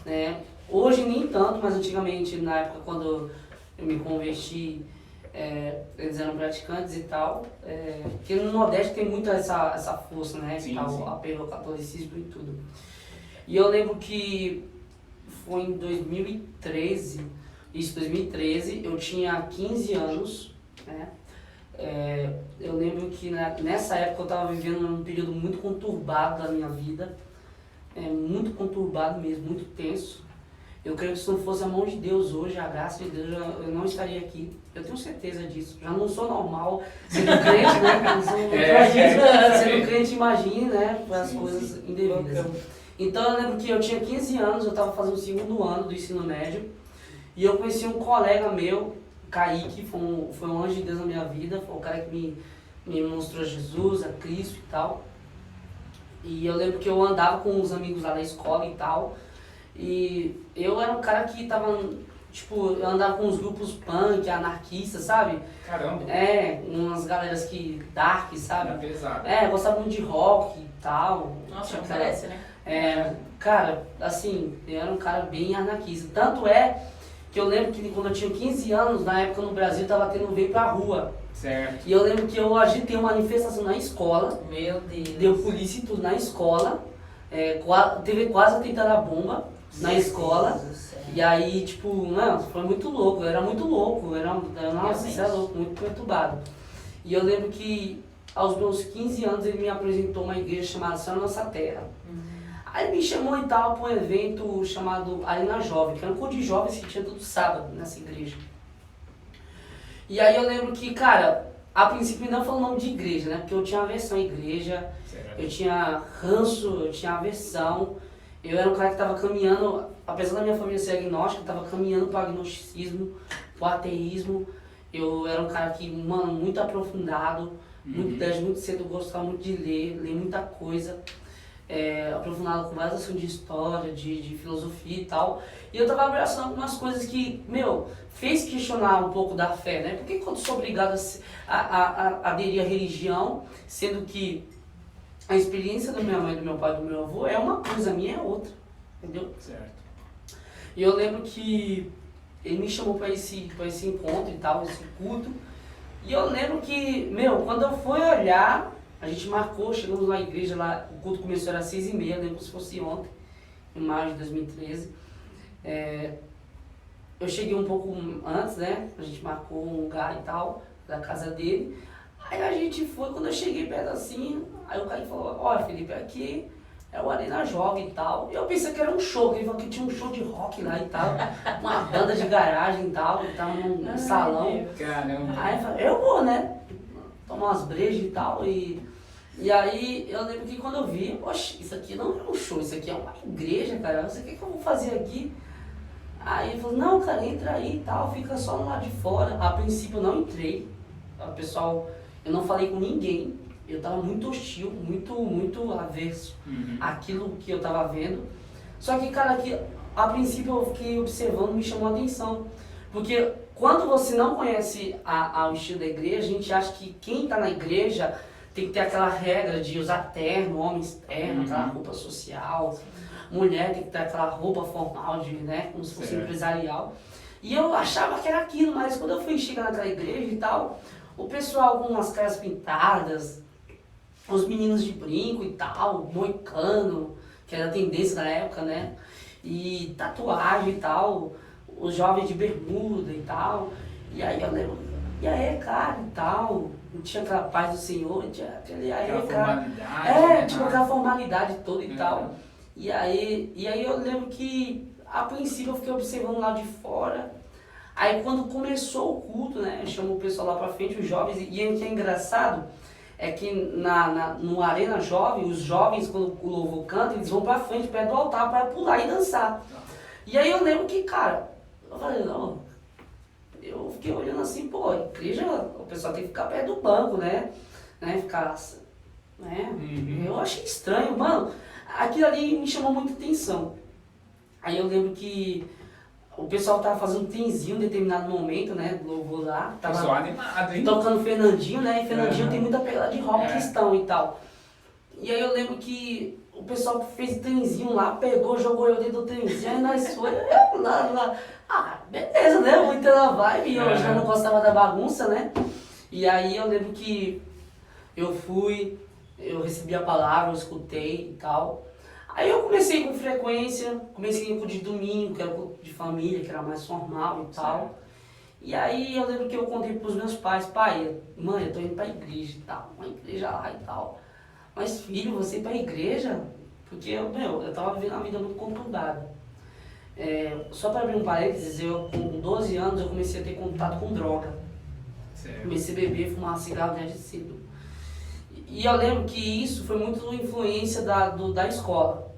S2: né? Hoje nem tanto, mas antigamente, na época quando eu me converti, eles eram praticantes e tal. Porque no Nordeste tem muito essa força, né?
S3: Sim,
S2: tal,
S3: sim.
S2: apelo ao catolicismo e tudo. E eu lembro que foi em 2013, eu tinha 15 anos, né? Eu lembro que nessa época eu estava vivendo um período muito conturbado da minha vida, muito conturbado mesmo, muito tenso. Eu creio que se não fosse a mão de Deus hoje, a graça de Deus, eu não estaria aqui. Eu tenho certeza disso. Já não sou normal sendo crente, né? Sendo crente, imagine, né? As coisas indevidas. Então eu lembro que eu tinha 15 anos, eu estava fazendo o 2º ano do ensino médio, e eu conheci um colega meu, Kaique, foi um anjo de Deus na minha vida, foi o cara que me mostrou Jesus, a Cristo e tal. E eu lembro que eu andava com uns amigos lá da escola e tal, e eu era um cara que tava, tipo, eu andava com uns grupos punk, anarquistas, sabe?
S3: Caramba.
S2: Umas galeras que dark, sabe?
S3: Era pesado.
S2: Eu gostava muito de rock e tal.
S1: Nossa, não parece, né?
S2: Cara, assim, eu era um cara bem anarquista. Tanto que eu lembro que quando eu tinha 15 anos, na época no Brasil, tava tendo Vem Pra Rua.
S3: Certo.
S2: E eu lembro que eu agitei uma manifestação na escola.
S1: Meu Deus.
S2: Deu polícia e tudo na escola. Teve quase atentado a bomba na escola. E aí, tipo, mano, foi muito louco. Eu era muito louco. Nossa, isso é louco, muito perturbado. E eu lembro que aos meus 15 anos ele me apresentou uma igreja chamada Céu Nossa Terra. Aí ele me chamou e tal para um evento chamado Arena Jovem, que era um culto de jovens que tinha todo sábado nessa igreja. E aí eu lembro que, cara, a princípio não foi o nome de igreja, né? Porque eu tinha aversão à igreja, eu tinha ranço, eu tinha aversão. Eu era um cara que estava caminhando, apesar da minha família ser agnóstica, estava caminhando para o agnosticismo, para o ateísmo. Eu era um cara que, mano, muito aprofundado, desde muito cedo eu gostava muito de ler muita coisa. Aprofundado com várias assuntos de história, de filosofia e tal. E eu tava abraçando algumas coisas que, fez questionar um pouco da fé, né? Por que eu sou obrigado a aderir à religião, sendo que a experiência da minha mãe, do meu pai e do meu avô é uma coisa, a minha é outra, entendeu?
S3: Certo.
S2: E eu lembro que ele me chamou para esse encontro e tal, esse culto. E eu lembro que, quando eu fui olhar, a gente marcou, chegamos na igreja lá, o culto começou às 6h30, lembro se fosse ontem, em maio de 2013. Eu cheguei um pouco antes, né? A gente marcou um lugar e tal, da casa dele. Aí a gente foi, quando eu cheguei perto assim, aí o cara falou, olha Felipe, aqui é o Arena Jovem e tal. E eu pensei que era um show, ele falou que tinha um show de rock lá e tal, uma banda de garagem e tal, e tava num salão.
S3: Caramba.
S2: Aí eu falei, eu vou, né? Tomar umas brejas e tal. E aí eu lembro que quando eu vi, poxa, isso aqui não é um show, isso aqui é uma igreja, cara. Você quer que eu vou fazer aqui? Aí ele falou, não, cara, entra aí e tal, fica só no lado de fora. A princípio eu não entrei, o pessoal, eu não falei com ninguém. Eu tava muito hostil, muito averso àquilo que eu tava vendo. Só que, cara, que a princípio eu fiquei observando, me chamou a atenção. Porque quando você não conhece o estilo da igreja, a gente acha que quem tá na igreja tem que ter aquela regra de usar terno, homens terno, aquela roupa social. Mulher tem que ter aquela roupa formal, né, como se fosse empresarial. E eu achava que era aquilo, mas quando eu fui chegar naquela igreja e tal, o pessoal com umas caras pintadas, os meninos de brinco e tal, moicano, que era a tendência da época, né, e tatuagem e tal, os jovens de bermuda e tal. E aí eu lembro, e aí, cara, e tal, tinha aquela paz do Senhor, tinha aquele aí, cara.
S3: Formalidade.
S2: Tipo aquela formalidade toda e tal. E aí eu lembro que, a princípio, eu fiquei observando lá de fora. Aí quando começou o culto, né, chamou o pessoal lá pra frente, os jovens, e o que é engraçado é que no Arena Jovem, os jovens, quando o louvor canta, eles vão pra frente, perto do altar, para pular e dançar. E aí eu lembro que, cara, eu falei, não, eu fiquei olhando assim, pô, a igreja, o pessoal tem que ficar perto do banco, né, ficar, né, eu achei estranho, mano. Aquilo ali me chamou muita atenção. Aí eu lembro que o pessoal tava fazendo trenzinho em determinado momento, né, do louvor lá. Tava
S3: animado, hein?
S2: tocando Fernandinho, né, e Fernandinho tem muita pegada de rock cristão e tal. E aí eu lembro que o pessoal fez trenzinho lá, pegou, jogou eu dentro do trenzinho, aí nós foi lá. Ah, beleza, né, muito na vibe, e eu já não gostava da bagunça, né. E aí eu lembro que eu fui, eu recebi a palavra, eu escutei e tal. Aí eu comecei com frequência, comecei com o de domingo, que era o de família, que era mais formal e tal. E aí eu lembro que eu contei pros meus pais, pai, mãe, eu tô indo pra igreja e tal, uma igreja lá e tal. Mas filho, você ir pra igreja? Porque eu tava vivendo uma vida muito conturbada. Só para abrir um parênteses, eu com 12 anos eu comecei a ter contato com droga. Comecei a beber, fumar cigarro desde cedo. E eu lembro que isso foi muito influência da escola.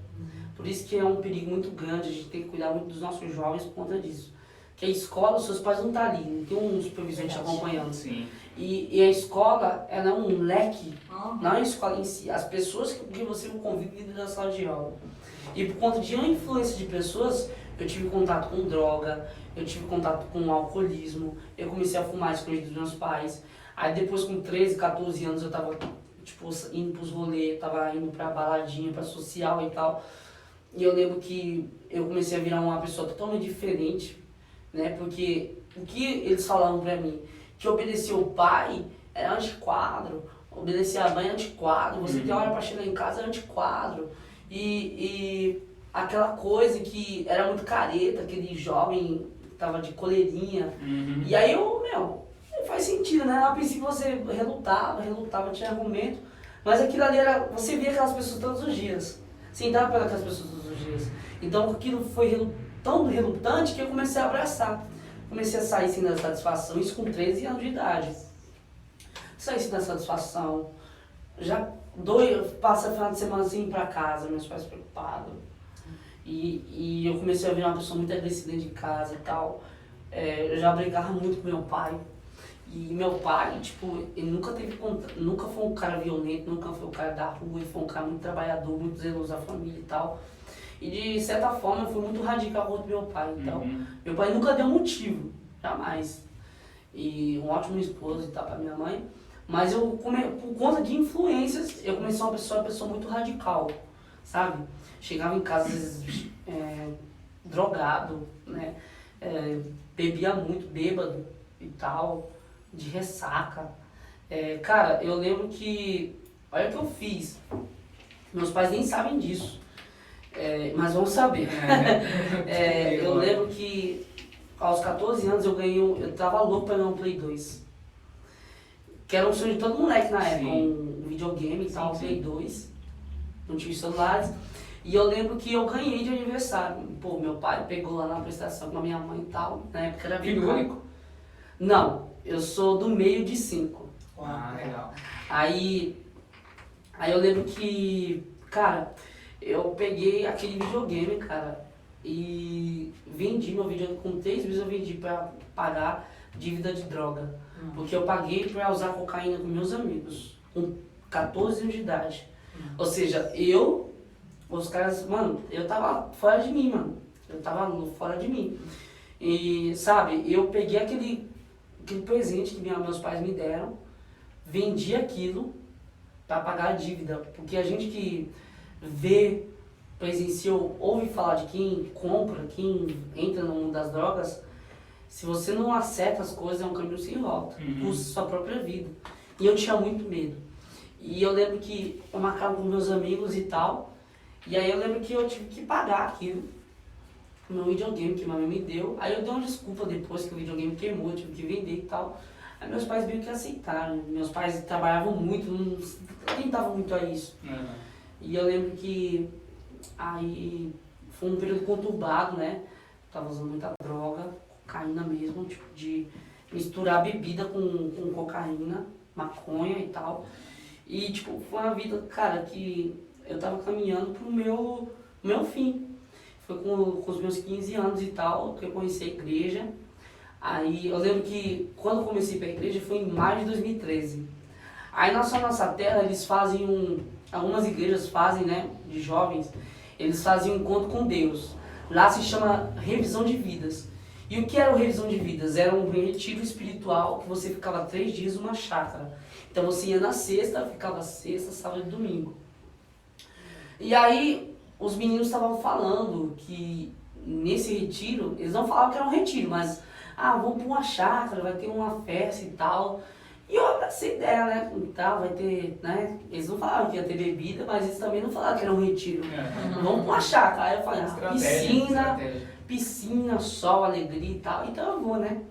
S2: Por isso que é um perigo muito grande, a gente tem que cuidar muito dos nossos jovens por conta disso. Que a escola, os seus pais não estão ali, não tem um supervisor te acompanhando.
S3: Sim.
S2: E a escola, ela é um leque, não é a escola em si, as pessoas que você convive dentro da sala de aula. E por conta de uma influência de pessoas, eu tive contato com droga, eu tive contato com alcoolismo, eu comecei a fumar escondido dos meus pais. Aí depois com 13, 14 anos eu tava indo pros rolês, tava indo pra baladinha, pra social e tal. E eu lembro que eu comecei a virar uma pessoa totalmente diferente, né? Porque o que eles falavam pra mim, que obedecer o pai é antiquadro, obedecer a mãe é antiquadro, você tem hora pra chegar em casa é antiquadro. E aquela coisa que era muito careta, aquele jovem que tava de coleirinha. E aí faz sentido, né? A princípio você relutava, tinha argumento, mas aquilo ali era, você via aquelas pessoas todos os dias, sentava para aquelas pessoas todos os dias. Então aquilo foi tão relutante que eu comecei a abraçar. Comecei a sair sem dar satisfação, isso com 13 anos de idade. Saí sem dar satisfação, já passa final de semana sem ir para casa, meus pais preocupados. E eu comecei a virar uma pessoa muito agressiva dentro de casa e tal. Eu já brigava muito com meu pai. E meu pai, ele nunca foi um cara violento, nunca foi um cara da rua, ele foi um cara muito trabalhador, muito zeloso da família e tal. E de certa forma eu fui muito radical contra meu pai, então meu pai nunca deu motivo, jamais. E um ótimo esposo e tal pra minha mãe, mas por conta de influências, eu comecei a ser uma pessoa muito radical, sabe? Chegava em casa às vezes drogado, né? bebia muito, bêbado e tal, de ressaca. Cara, eu lembro que, olha o que eu fiz, meus pais nem sabem disso, mas vão saber. Eu lembro que aos 14 anos eu tava louco pra ganhar um Play 2. Que era um sonho de todo moleque na época, um videogame e tal, um Play 2. Não tive celulares. E eu lembro que eu ganhei de aniversário. Pô, meu pai pegou lá na prestação com a minha mãe e tal. Na época era
S3: Filho único?
S2: Não, eu sou do meio de 5.
S3: Ah, legal.
S2: Aí eu lembro que, cara, eu peguei aquele videogame, cara, e vendi meu videogame. Com 3 meses eu vendi pra pagar dívida de droga. Porque eu paguei pra usar cocaína com meus amigos, com 14 anos de idade. Ou seja, os caras, mano, eu tava fora de mim, mano. Eu tava fora de mim. E, sabe, eu peguei aquele presente que meus pais me deram, vendi aquilo pra pagar a dívida. Porque a gente que vê, presenciou, ouve falar de quem compra, quem entra no mundo das drogas, se você não acerta as coisas, é um caminho sem volta, por sua própria vida. E eu tinha muito medo. E eu lembro que eu marcava com meus amigos e tal, e aí eu lembro que eu tive que pagar aquilo, o meu videogame que minha mãe me deu. Aí eu dei uma desculpa depois que o videogame queimou, eu tive que vender e tal. Aí meus pais meio que aceitaram. Meus pais trabalhavam muito, não atentavam muito a isso. E eu lembro que aí foi um período conturbado, né? Tava usando muita droga, cocaína mesmo, tipo de misturar bebida com cocaína, maconha e tal. E tipo, foi uma vida, cara, que eu tava caminhando pro meu fim. Foi com os meus 15 anos e tal, que eu conheci a igreja. Aí eu lembro que quando eu comecei pra igreja foi em maio de 2013. Aí na nossa terra eles fazem algumas igrejas fazem, né, de jovens, eles fazem um encontro com Deus. Lá se chama revisão de vidas. E o que era o revisão de vidas? Era um retiro espiritual que você ficava 3 dias numa chácara. Então você ia na sexta, ficava sexta, sábado e domingo. E aí os meninos estavam falando que nesse retiro, eles não falavam que era um retiro, mas vamos para uma chácara, vai ter uma festa e tal. E eu abracei ideia, né? E tal, vai ter, né? Eles não falavam que ia ter bebida, mas eles também não falavam que era um retiro. Vamos para uma chácara. Aí eu falei, piscina, sol, alegria e tal, então eu vou, né?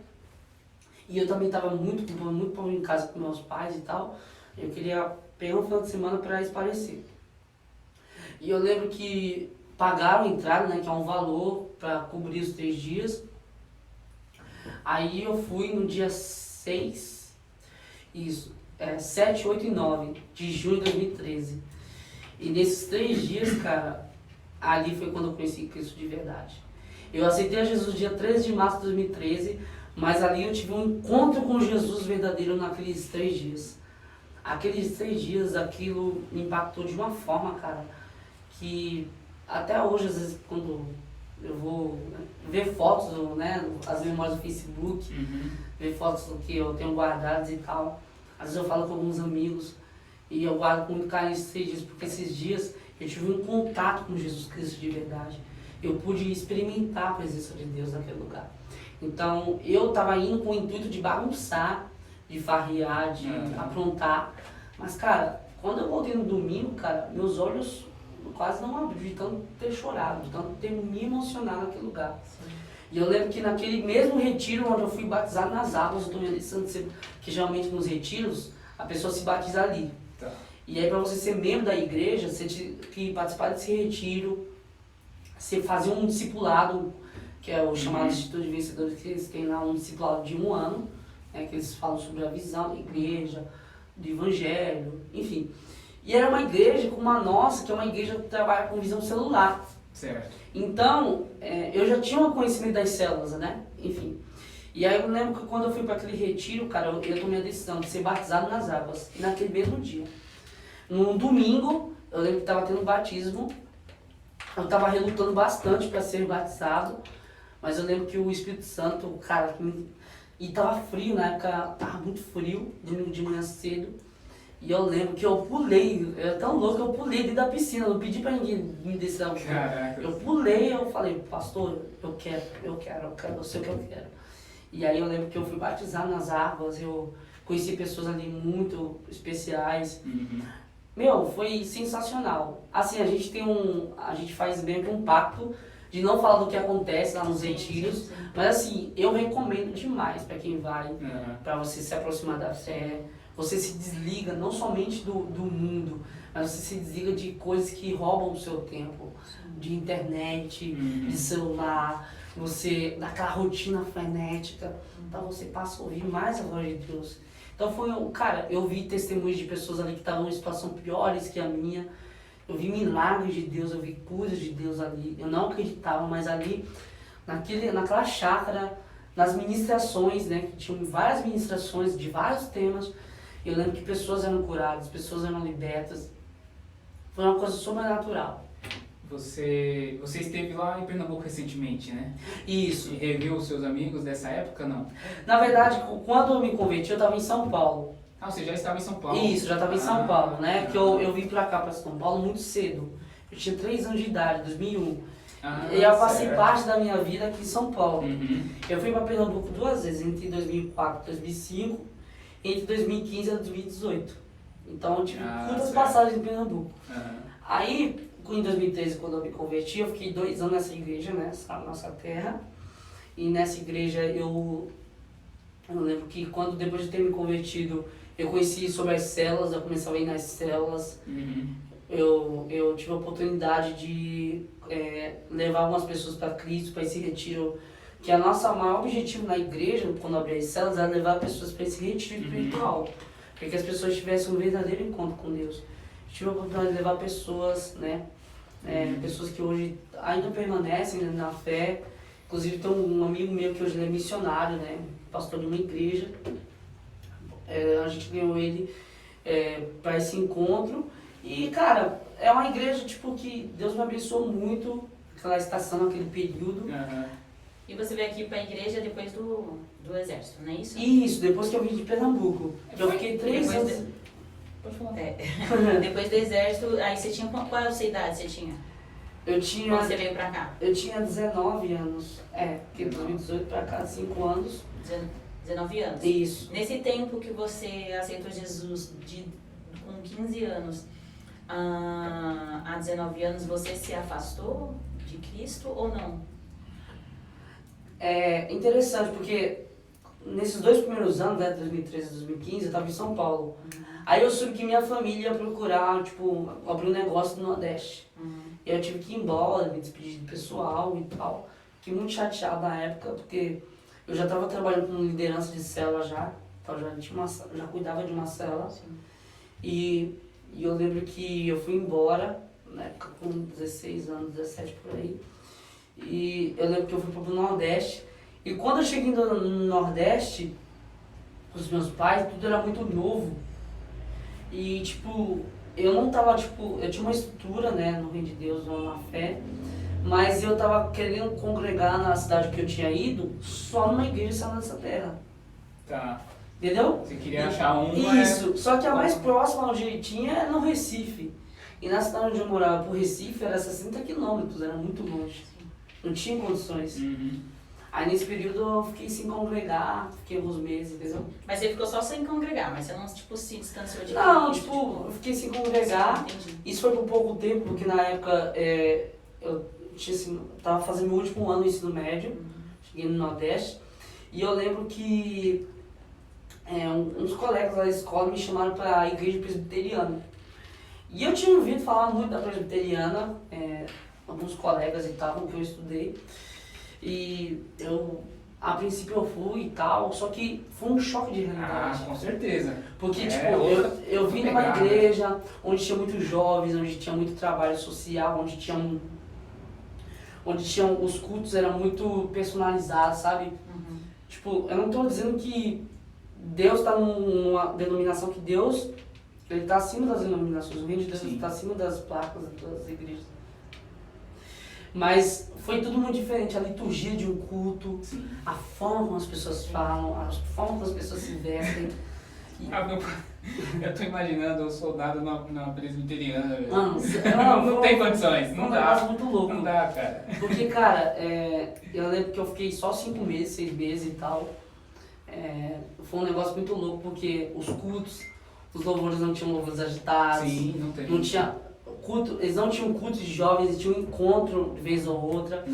S2: E eu também tava muito bom em casa com meus pais e tal. Eu queria pegar um final de semana para esparecer. E eu lembro que pagaram a entrada, né, que é um valor para cobrir os 3 dias. Aí eu fui no dia 7, 8 e 9 de junho de 2013. E nesses 3 dias, cara, ali foi quando eu conheci Cristo de verdade. Eu aceitei a Jesus dia 13 de março de 2013, mas ali eu tive um encontro com Jesus verdadeiro naqueles 3 dias. Aqueles 3 dias, aquilo me impactou de uma forma, cara, que até hoje, às vezes, quando eu vou ver fotos, né, as memórias do Facebook, ver fotos do que eu tenho guardadas e tal, às vezes eu falo com alguns amigos e eu guardo com muito carinho esses 3 dias, porque esses dias eu tive um contato com Jesus Cristo de verdade. Eu pude experimentar a presença de Deus naquele lugar. Então, eu estava indo com o intuito de bagunçar, de farrear, de aprontar. Mas, cara, quando eu voltei no domingo, cara, meus olhos quase não abriram de tanto ter chorado, de tanto ter me emocionado naquele lugar. E eu lembro que naquele mesmo retiro onde eu fui batizado nas águas, que geralmente nos retiros, a pessoa se batiza ali. Tá. E aí, para você ser membro da igreja, você tinha que participar desse retiro, você fazia um discipulado, que é o chamado Instituto de Vencedores, que eles têm lá um discipulado de 1 ano, né, que eles falam sobre a visão da igreja, do evangelho, enfim. E era uma igreja como a nossa, que é uma igreja que trabalha com visão celular.
S3: Certo.
S2: Então, eu já tinha um conhecimento das células, né? Enfim. E aí eu lembro que quando eu fui para aquele retiro, cara, eu tomei a decisão de ser batizado nas águas, naquele mesmo dia. No domingo, eu lembro que estava tendo batismo. Eu estava relutando bastante para ser batizado, mas eu lembro que o Espírito Santo, cara, e tava frio na época, tava muito frio, domingo de manhã cedo, e eu lembro que eu pulei, eu era tão louco que eu pulei dentro da piscina, não pedi para ninguém me descer da piscina. Eu pulei, eu falei, pastor, eu quero, eu sei o que eu quero. E aí eu lembro que eu fui batizado nas águas, eu conheci pessoas ali muito especiais. Meu, foi sensacional. Assim, a gente faz meio que um pacto de não falar do que acontece lá nos retiros, mas assim, eu recomendo demais para quem vai, para você se aproximar da fé, você se desliga não somente do mundo, mas você se desliga de coisas que roubam o seu tempo, de internet, de celular, você daquela rotina frenética, então você passa a ouvir mais a voz de Deus. Então cara, eu vi testemunhos de pessoas ali que estavam em situação piores que a minha, eu vi milagres de Deus, eu vi curas de Deus ali, eu não acreditava, mas ali, naquela chácara, nas ministrações, né, que tinham várias ministrações de vários temas, eu lembro que pessoas eram curadas, pessoas eram libertas, foi uma coisa sobrenatural.
S3: Você esteve lá em Pernambuco recentemente, né?
S2: Isso.
S3: E reviu os seus amigos dessa época, não?
S2: Na verdade, quando eu me converti, eu estava em São Paulo.
S3: Ah, você já estava em São Paulo?
S2: Isso, já estava em São Paulo, né? Que eu vim pra cá, pra São Paulo, muito cedo. Eu tinha 3 anos de idade, 2001. E eu passei parte da minha vida aqui em São Paulo. Eu fui para Pernambuco 2 vezes, entre 2004 e 2005, entre 2015 e 2018. Então eu tive muitas passagens em Pernambuco. Aí, em 2013, quando eu me converti, eu fiquei 2 anos nessa igreja, né? Na nossa terra. E nessa igreja eu lembro que depois de ter me convertido, eu conheci sobre as células, eu começava a ir nas células. Eu tive a oportunidade de levar algumas pessoas para Cristo, para esse retiro, que a nossa maior objetivo na igreja, quando abrir as células, era levar pessoas para esse retiro espiritual, para que as pessoas tivessem um verdadeiro encontro com Deus. Eu tive a oportunidade de levar pessoas, né, pessoas que hoje ainda permanecem na fé. Inclusive tem um amigo meu que hoje ele é missionário, né, pastor de uma igreja. A gente ganhou ele para esse encontro. E, cara, é uma igreja tipo que Deus me abençoou muito naquela estação, naquele período.
S1: E você veio aqui para a igreja depois do exército, não é isso?
S2: Isso, depois que eu vim de Pernambuco. Eu fiquei 3 anos.
S3: Pode falar.
S1: Depois do exército, aí você tinha, qual é a sua idade você tinha?
S2: Eu tinha...
S1: Quando você veio pra cá?
S2: Eu tinha 19 anos. Porque de 2018 pra cá, 5 anos.
S1: 19 anos?
S2: Isso.
S1: Nesse tempo que você aceitou Jesus com 15 anos, há 19 anos, você se afastou de Cristo ou não?
S2: É interessante, porque nesses 2 primeiros anos, né, 2013 e 2015, eu estava em São Paulo. Aí eu soube que minha família ia procurar, tipo, abrir um negócio no Nordeste. E eu tive que ir embora, me despedir do pessoal e tal. Fiquei muito chateado na época, porque eu já estava trabalhando com liderança de célula já. Então já cuidava de uma célula. E eu lembro que eu fui embora, na época com 16 anos, 17 por aí. E eu lembro que eu fui pro Nordeste. E quando eu cheguei no Nordeste, os meus pais, tudo era muito novo. E, tipo, eu não tava, tipo, eu tinha uma estrutura, né, no Reino de Deus, na fé. Mas eu tava querendo congregar na cidade que eu tinha ido, só numa igreja Santa dessa terra.
S3: Tá.
S2: Entendeu?
S3: Você queria achar uma...
S2: Isso, só que a mais próxima onde tinha era no Recife. E na cidade onde eu morava, pro Recife, era 60 quilômetros, era muito longe. Não tinha condições. Aí nesse período eu fiquei sem congregar, fiquei alguns meses, entendeu?
S1: Mas você ficou só sem congregar, mas você não, tipo, se distanciou de
S2: Não,
S1: Cristo,
S2: tipo, eu fiquei sem congregar.
S1: Sim,
S2: Isso foi por pouco tempo, porque na época eu tava fazendo meu último ano do ensino médio, cheguei no Nordeste, e eu lembro que uns colegas lá da escola me chamaram para a igreja presbiteriana. E eu tinha ouvido falar muito da presbiteriana, alguns colegas e tal, com que eu estudei. E a princípio eu fui e tal, só que foi um choque de realidade.
S3: Com certeza.
S2: Porque, tipo, eu vim numa igreja onde tinha muitos jovens, onde tinha muito trabalho social, onde tinham os cultos eram muito personalizados, sabe? Tipo, eu não tô dizendo que Deus tá numa denominação que Deus, ele tá acima das denominações, o reino de Deus está acima das placas das igrejas. Mas foi tudo muito diferente, a liturgia de um culto, a forma como as pessoas falam, a forma como as pessoas se vestem.
S3: Eu tô imaginando um soldado na presbiteriana, velho.
S2: Não
S3: tem condições, não dá.
S2: Muito louco.
S3: Não dá, cara.
S2: Porque, cara, eu lembro que eu fiquei só 5 meses, 6 meses e tal. foi um negócio muito louco, porque os cultos, os louvores não tinham louvores agitados.
S3: Sim, não tem.
S2: Não tinha culto, eles não tinham culto de jovens, eles tinham um encontro de vez ou outra.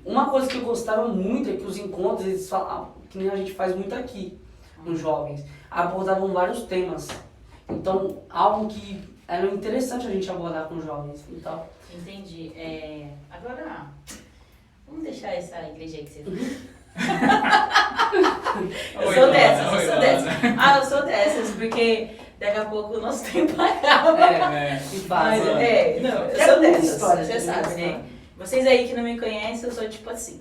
S2: Uma coisa que eu gostava muito é que os encontros, eles falavam, que nem a gente faz muito aqui, nos jovens, abordavam vários temas. Então, algo que era interessante a gente abordar com os jovens e tal.
S1: Entendi. Agora, vamos deixar essa igreja aí que você eu sou dessas, porque daqui a pouco o nosso tempo acaba.
S2: Mas,
S1: não, eu sou dessas, história, você sabe, né? Vocês aí que não me conhecem, eu sou tipo assim.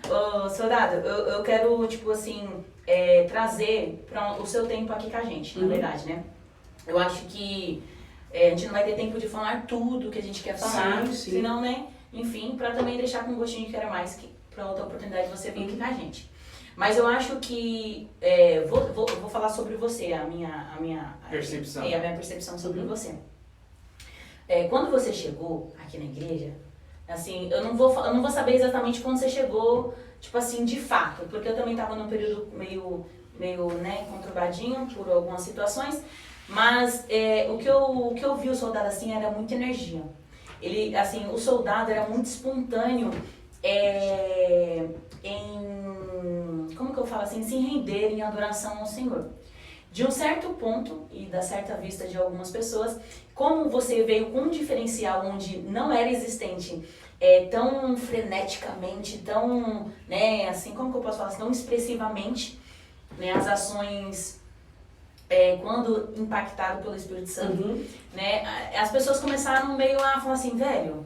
S1: Ô, soldado, eu quero, tipo assim, trazer para o seu tempo aqui com a gente, na verdade, né? Eu acho que a gente não vai ter tempo de falar tudo que a gente quer falar, senão, né? Enfim, para também deixar com um gostinho de quero mais, para outra oportunidade de você vir aqui com a gente. Mas eu acho que, vou falar sobre você, a minha
S3: percepção.
S1: A minha percepção sobre você. Quando você chegou aqui na igreja, assim, eu não vou saber exatamente quando você chegou, tipo assim, de fato, porque eu também estava num período meio, né, conturbadinho por algumas situações, mas o que eu vi o soldado assim era muita energia. Ele, assim, o soldado era muito espontâneo como que eu falo assim, se render em adoração ao Senhor. De um certo ponto, e da certa vista de algumas pessoas, como você veio com um diferencial onde não era existente tão freneticamente, tão, né, assim, como que eu posso falar assim, tão expressivamente, né, as ações, quando impactado pelo Espírito Santo, né, as pessoas começaram meio a falar assim, velho,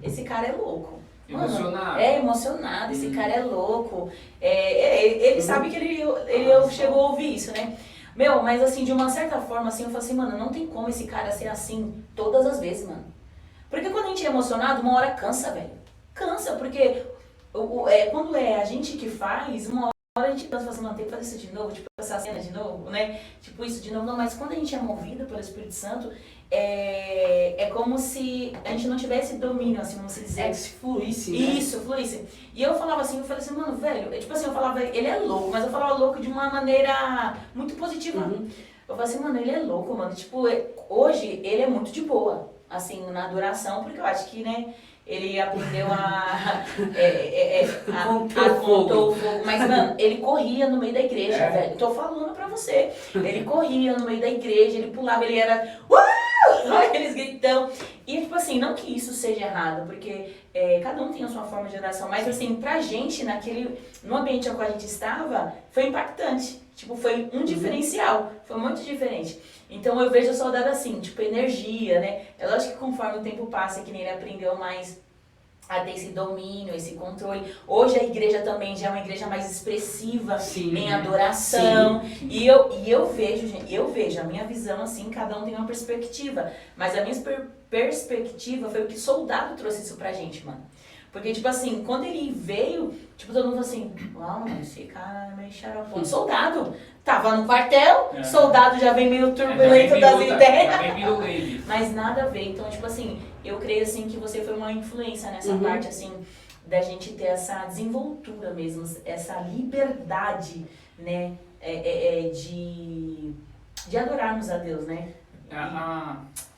S1: esse cara é louco.
S3: Emocionado.
S1: Emocionado, esse cara é louco. Ele sabe que ele chegou a ouvir isso, né? Meu, mas assim, de uma certa forma, assim, eu falo assim, mano, não tem como esse cara ser assim todas as vezes, mano. Porque quando a gente é emocionado, uma hora cansa, velho. Cansa, porque quando é a gente que faz, uma hora a gente pensa assim, mano, tem que fazer isso de novo, tipo, essa cena de novo, né? Tipo, isso de novo. Não, mas quando a gente é movido pelo Espírito Santo, é como se a gente não tivesse domínio, assim, vamos dizer.
S2: Que se fluísse, né?
S1: Isso, fluísse. E eu falava assim, mano, velho, tipo assim, eu falava, ele é louco, mas eu falava louco de uma maneira muito positiva. Eu falava assim, mano, ele é louco, mano. Tipo, hoje ele é muito de boa, assim, na adoração, porque eu acho que, né, ele aprendeu a contou o fogo. Mas, mano, ele corria no meio da igreja, velho. Eu tô falando pra você. Ele corria no meio da igreja, ele pulava, ele era... Aqueles gritão. E, tipo assim, não que isso seja errado, porque cada um tem a sua forma de oração, mas, assim, pra gente, no ambiente ao qual a gente estava, foi impactante. Tipo, foi um diferencial. Foi muito diferente. Então, eu vejo o soldado assim, tipo, energia, né? É lógico que conforme o tempo passa, que nem ele aprendeu mais a ter esse domínio, esse controle. Hoje a igreja também já é uma igreja mais expressiva em adoração. Sim. E eu vejo, a minha visão assim, cada um tem uma perspectiva. Mas a minha perspectiva foi o que o soldado trouxe isso pra gente, mano. Porque, tipo assim, quando ele veio, tipo, todo mundo assim, uau, mano, esse cara é meio xaropão. Soldado, tava no quartel, soldado já vem meio turbulento das ideias. Mas nada a ver. Então, tipo assim, eu creio assim que você foi uma influência nessa parte, assim, da gente ter essa desenvoltura mesmo, essa liberdade, né, de adorarmos a Deus, né?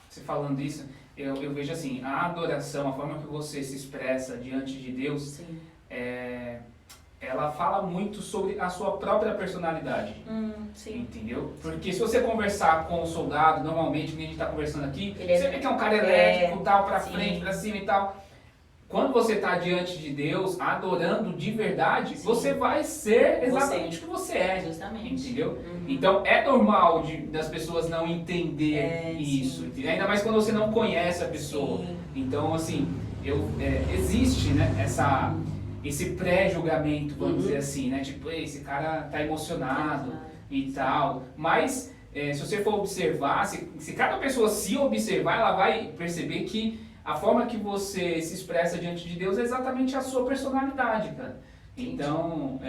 S3: Você falando isso, eu vejo assim, a adoração, a forma que você se expressa diante de Deus, ela fala muito sobre a sua própria personalidade. Entendeu? Porque se você conversar com o soldado, normalmente, que a gente está conversando aqui, você vê que é um cara elétrico, tal, pra frente, pra cima e tal. Quando você está diante de Deus, adorando de verdade, você vai ser exatamente o que você é.
S1: Justamente.
S3: Entendeu? Então, é normal das pessoas não entender isso. Ainda mais quando você não conhece a pessoa. Então, assim, existe, né, esse pré-julgamento, vamos dizer assim, né? Tipo, esse cara tá emocionado e tal. Mas, se você for observar, se cada pessoa se observar, ela vai perceber que a forma que você se expressa diante de Deus é exatamente a sua personalidade, cara. Então,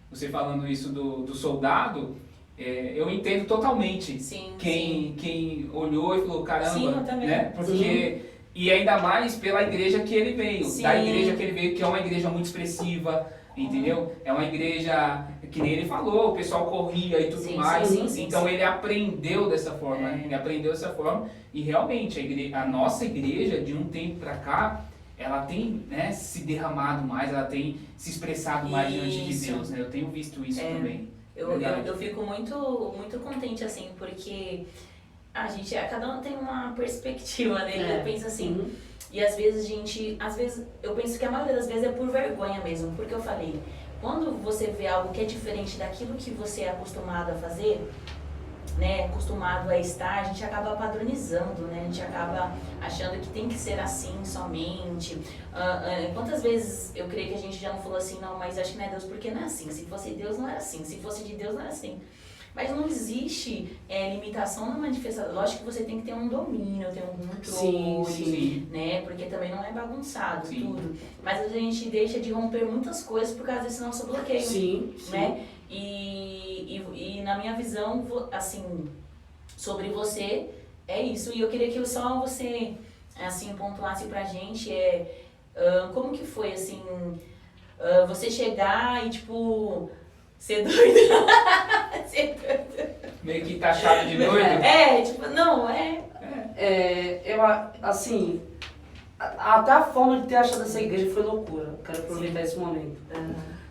S3: você falando isso do soldado, eu entendo totalmente quem olhou e falou, caramba, né? Porque, e ainda mais pela igreja que ele veio, da igreja que ele veio, que é uma igreja muito expressiva, entendeu? É uma igreja, que nem ele falou, o pessoal corria e tudo mais. Então ele aprendeu dessa forma, ele aprendeu dessa forma. E realmente, a nossa igreja, de um tempo pra cá, ela tem, né, se derramado mais, ela tem se expressado mais diante de Deus, né? Eu tenho visto isso também.
S1: Eu fico muito, muito contente, assim, porque cada um tem uma perspectiva, né? Eu penso assim, e às vezes eu penso que a maioria das vezes é por vergonha mesmo, porque eu falei, quando você vê algo que é diferente daquilo que você é acostumado a fazer, né, acostumado a estar, a gente acaba padronizando, né, a gente acaba achando que tem que ser assim somente. Quantas vezes eu creio que a gente já não falou assim, não, mas acho que não é Deus, porque não é assim. Se fosse Deus, não era assim. Se fosse de Deus, não era assim. Mas não existe limitação na manifestação. Lógico que você tem que ter um domínio, ter um controle, né? Porque também não é bagunçado tudo. Mas a gente deixa de romper muitas coisas por causa desse nosso bloqueio, né? E na minha visão, assim, sobre você, é isso. E eu queria que só você, assim, pontuasse pra gente, como que foi, assim, você chegar e, tipo, ser doido.
S3: Meio que taxado de doido?
S2: Eu, assim, até a forma de ter achado essa igreja foi loucura. Eu quero aproveitar esse momento.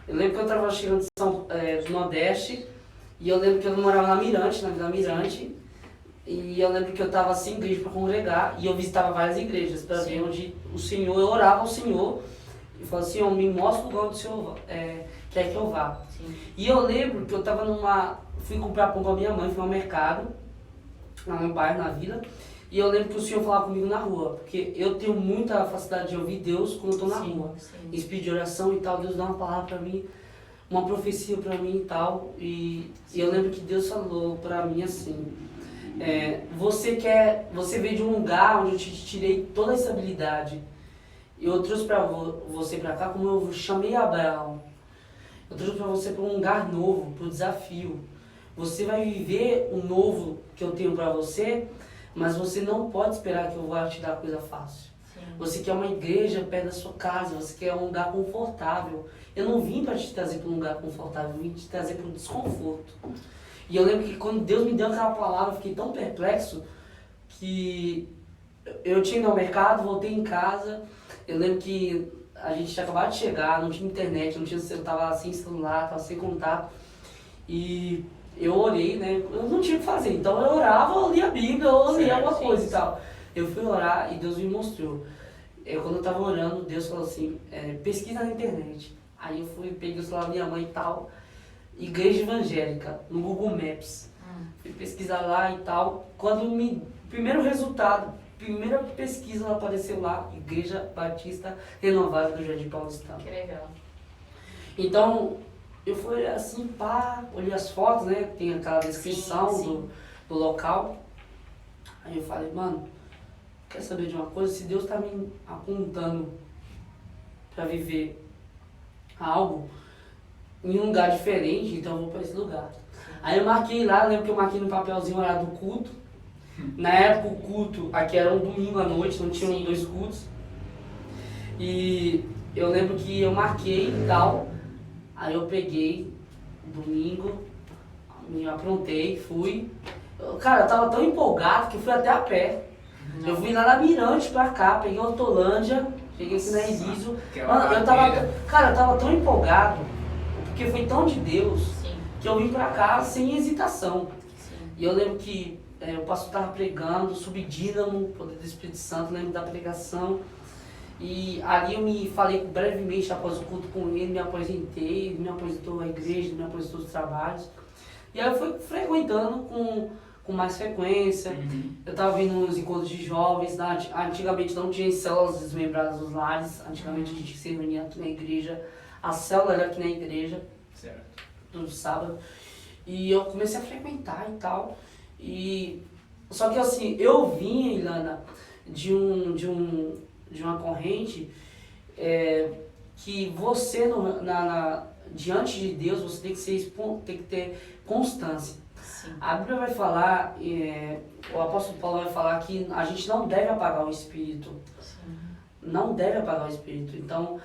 S2: Eu lembro que eu estava chegando do Nordeste, e eu lembro que eu morava na Vila Mirante, e eu lembro que eu estava sem igreja para congregar, e eu visitava várias igrejas para ver onde o Senhor, eu orava ao Senhor, e falava, Senhor, me mostra o lugar onde o Senhor quer que eu vá. E eu lembro que eu fui comprar pão com a minha mãe, fui ao mercado, lá no bairro, na vila, e eu lembro que o Senhor falava comigo na rua, porque eu tenho muita facilidade de ouvir Deus quando eu estou na rua. Em speed de oração e tal, Deus dá uma palavra para mim, uma profecia para mim e tal. E eu lembro que Deus falou para mim assim, você veio de um lugar onde eu te tirei toda a estabilidade. Eu trouxe para você para cá como eu chamei Abraão. Eu trouxe para você para um lugar novo, para um desafio. Você vai viver o novo que eu tenho para você, mas você não pode esperar que eu vá te dar coisa fácil. Você quer uma igreja perto da sua casa, você quer um lugar confortável. Eu não vim para te trazer para um lugar confortável, eu vim te trazer para um desconforto. E eu lembro que quando Deus me deu aquela palavra, eu fiquei tão perplexo que eu tinha ido ao mercado, voltei em casa. Eu lembro que a gente tinha acabado de chegar, não tinha internet, eu tava sem celular, tava sem contato. E eu orei, né? Eu não tinha o que fazer, então eu orava, eu lia a Bíblia, eu lia alguma coisa e tal. Eu fui orar e Deus me mostrou. Quando eu tava orando, Deus falou assim, pesquisa na internet. Aí eu peguei o celular da minha mãe e tal, igreja evangélica, no Google Maps. Fui pesquisar lá e tal. Primeiro resultado, primeira pesquisa ela apareceu lá, Igreja Batista Renovada do Jardim Paulistano.
S1: Que legal.
S2: Então, eu fui assim, olhei as fotos, né? Tem aquela descrição do local. Aí eu falei, mano, quer saber de uma coisa? Se Deus está me apontando para viver algo em um lugar diferente, então eu vou para esse lugar. Aí eu marquei lá, lembro que eu marquei no papelzinho o horário do culto. Na época o culto aqui era um domingo à noite, não tinham 2 cultos. E eu lembro que eu marquei e tal. Aí eu peguei domingo, me aprontei, fui. Cara, eu tava tão empolgado que eu fui até a pé. Eu fui lá na Mirante pra cá, peguei a Hortolândia, cheguei aqui na Eliso. Mano, eu tava tão empolgado, porque foi tão de Deus, que eu vim pra cá sem hesitação. E eu lembro que o pastor tava pregando, subdínamo, poder do Espírito Santo, lembro da pregação. E ali eu me falei brevemente após o culto com ele, me apresentou à igreja, me apresentou aos trabalhos. E aí eu fui frequentando com mais frequência. Eu estava vindo nos encontros de jovens, antigamente não tinha células desmembradas dos lares, antigamente a gente se reunia aqui na igreja, a célula era aqui na igreja, todo sábado. E eu comecei a frequentar e tal. Só que assim, eu vinha, Ilana, de uma corrente que você, diante de Deus, você tem que ter constância. A Bíblia vai falar, o apóstolo Paulo vai falar que a gente não deve apagar o Espírito. Não deve apagar o Espírito. Então,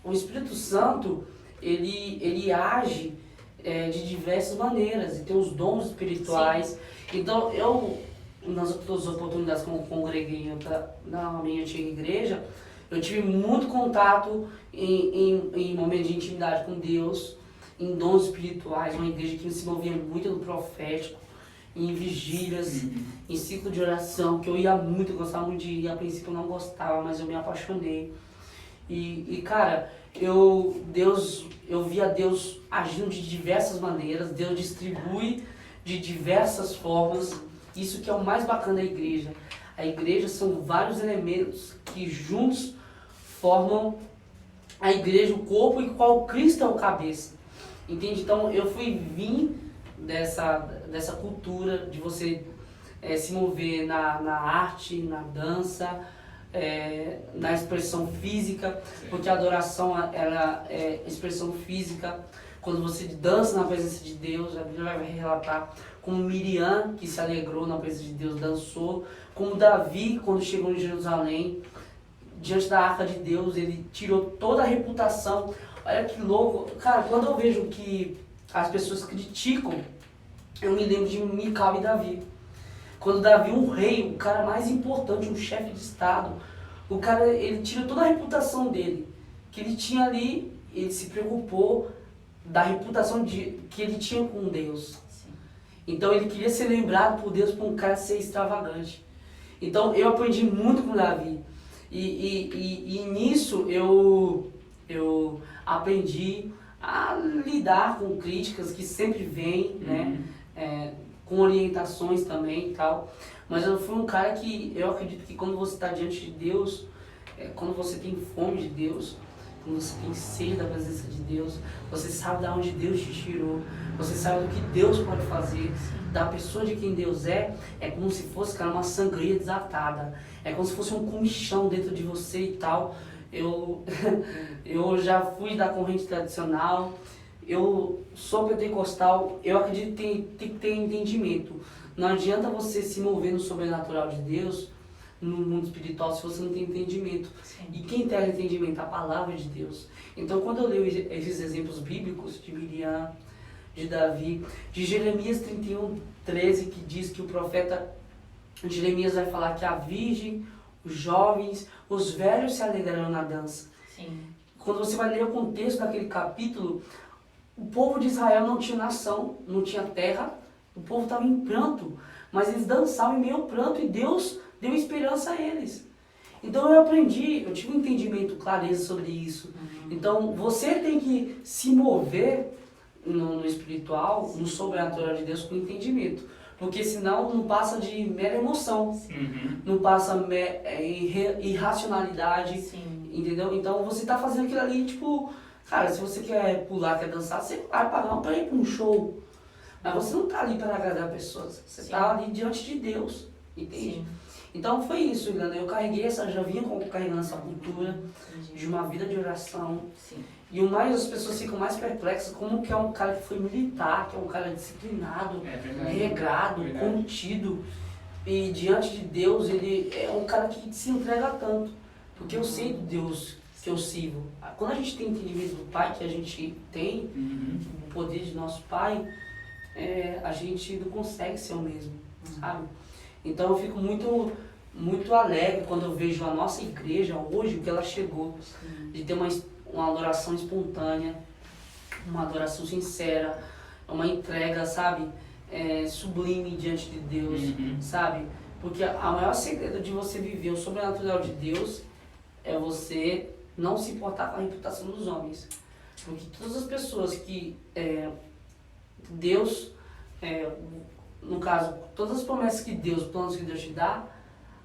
S2: o Espírito Santo, ele age de diversas maneiras, e tem os dons espirituais. Sim. Então, nas outras oportunidades que eu congreguei na minha antiga igreja, eu tive muito contato em momentos de intimidade com Deus, em dons espirituais, uma igreja que se movia muito no profético, em vigílias, em ciclo de oração, que eu ia muito, eu gostava muito de ir. A princípio eu não gostava, mas eu me apaixonei. E cara, eu via Deus agindo de diversas maneiras, Deus distribui de diversas formas. Isso que é o mais bacana da igreja. A igreja são vários elementos que juntos formam a igreja, o corpo, e qual Cristo é o cabeça. Entende? Então eu vim dessa cultura de você se mover na arte, na dança, na expressão física, porque a adoração ela é expressão física. Quando você dança na presença de Deus, a Bíblia vai relatar como Miriam, que se alegrou na presença de Deus, dançou, como Davi, quando chegou em Jerusalém, diante da arca de Deus, ele tirou toda a reputação. Olha que louco. Cara, quando eu vejo que as pessoas criticam, eu me lembro de Mical e Davi. Quando Davi, um rei, o cara mais importante, um chefe de estado, o cara, ele tirou toda a reputação dele, que ele tinha ali, ele se preocupou da reputação que ele tinha com Deus. Sim. Então ele queria ser lembrado por Deus por um cara ser extravagante. Então eu aprendi muito com Davi. E nisso eu aprendi a lidar com críticas que sempre vêm, né? Com orientações também e tal. Mas eu fui um cara que eu acredito que quando você está diante de Deus, quando você tem fome de Deus, quando você tem sede da presença de Deus, você sabe de onde Deus te tirou, você sabe o que Deus pode fazer, da pessoa de quem Deus é como se fosse, cara, uma sangria desatada, é como se fosse um comichão dentro de você e tal. Eu já fui da corrente tradicional, eu sou pentecostal, eu acredito que tem que ter entendimento. Não adianta você se mover no sobrenatural de Deus, no mundo espiritual, se você não tem entendimento. Sim. E quem tem entendimento? A palavra de Deus. Então, quando eu leio esses exemplos bíblicos de Miriam, de Davi, de Jeremias 31:13, que diz que o profeta Jeremias vai falar que a virgem, os jovens, os velhos se alegrarão na dança. Sim. Quando você vai ler o contexto daquele capítulo, o povo de Israel não tinha nação, não tinha terra, o povo estava em pranto, mas eles dançavam em meio ao pranto e Deus deu esperança a eles. Então eu tive um entendimento, clareza sobre isso. Então você tem que se mover no espiritual, no sobrenatural de Deus com entendimento. Porque senão não passa de mera emoção, não passa irracionalidade, entendeu? Então você tá fazendo aquilo ali, tipo, cara, se você quer pular, quer dançar, você vai pagar para ir para um show. Mas você não tá ali para agradar pessoas, você tá ali diante de Deus, entende? Sim. Então foi isso, Ilana. Eu já vinha carregando essa cultura de uma vida de oração. Sim. E o mais, as pessoas ficam mais perplexas, como que é um cara que foi militar, que é um cara disciplinado, regrado, contido. E diante de Deus, ele é um cara que se entrega tanto. Porque eu sei do Deus que eu sirvo. Quando a gente tem entendimento do Pai, que a gente tem, o poder de nosso Pai, a gente não consegue ser o mesmo, sabe? Então eu fico muito, muito alegre quando eu vejo a nossa igreja hoje, o que ela chegou, de ter uma adoração espontânea, uma adoração sincera, uma entrega, sabe, sublime diante de Deus, sabe? Porque a maior segredo de você viver o sobrenatural de Deus é você não se importar com a reputação dos homens. Porque todas as pessoas que Deus, no caso, todas as promessas que Deus, planos que Deus te dá,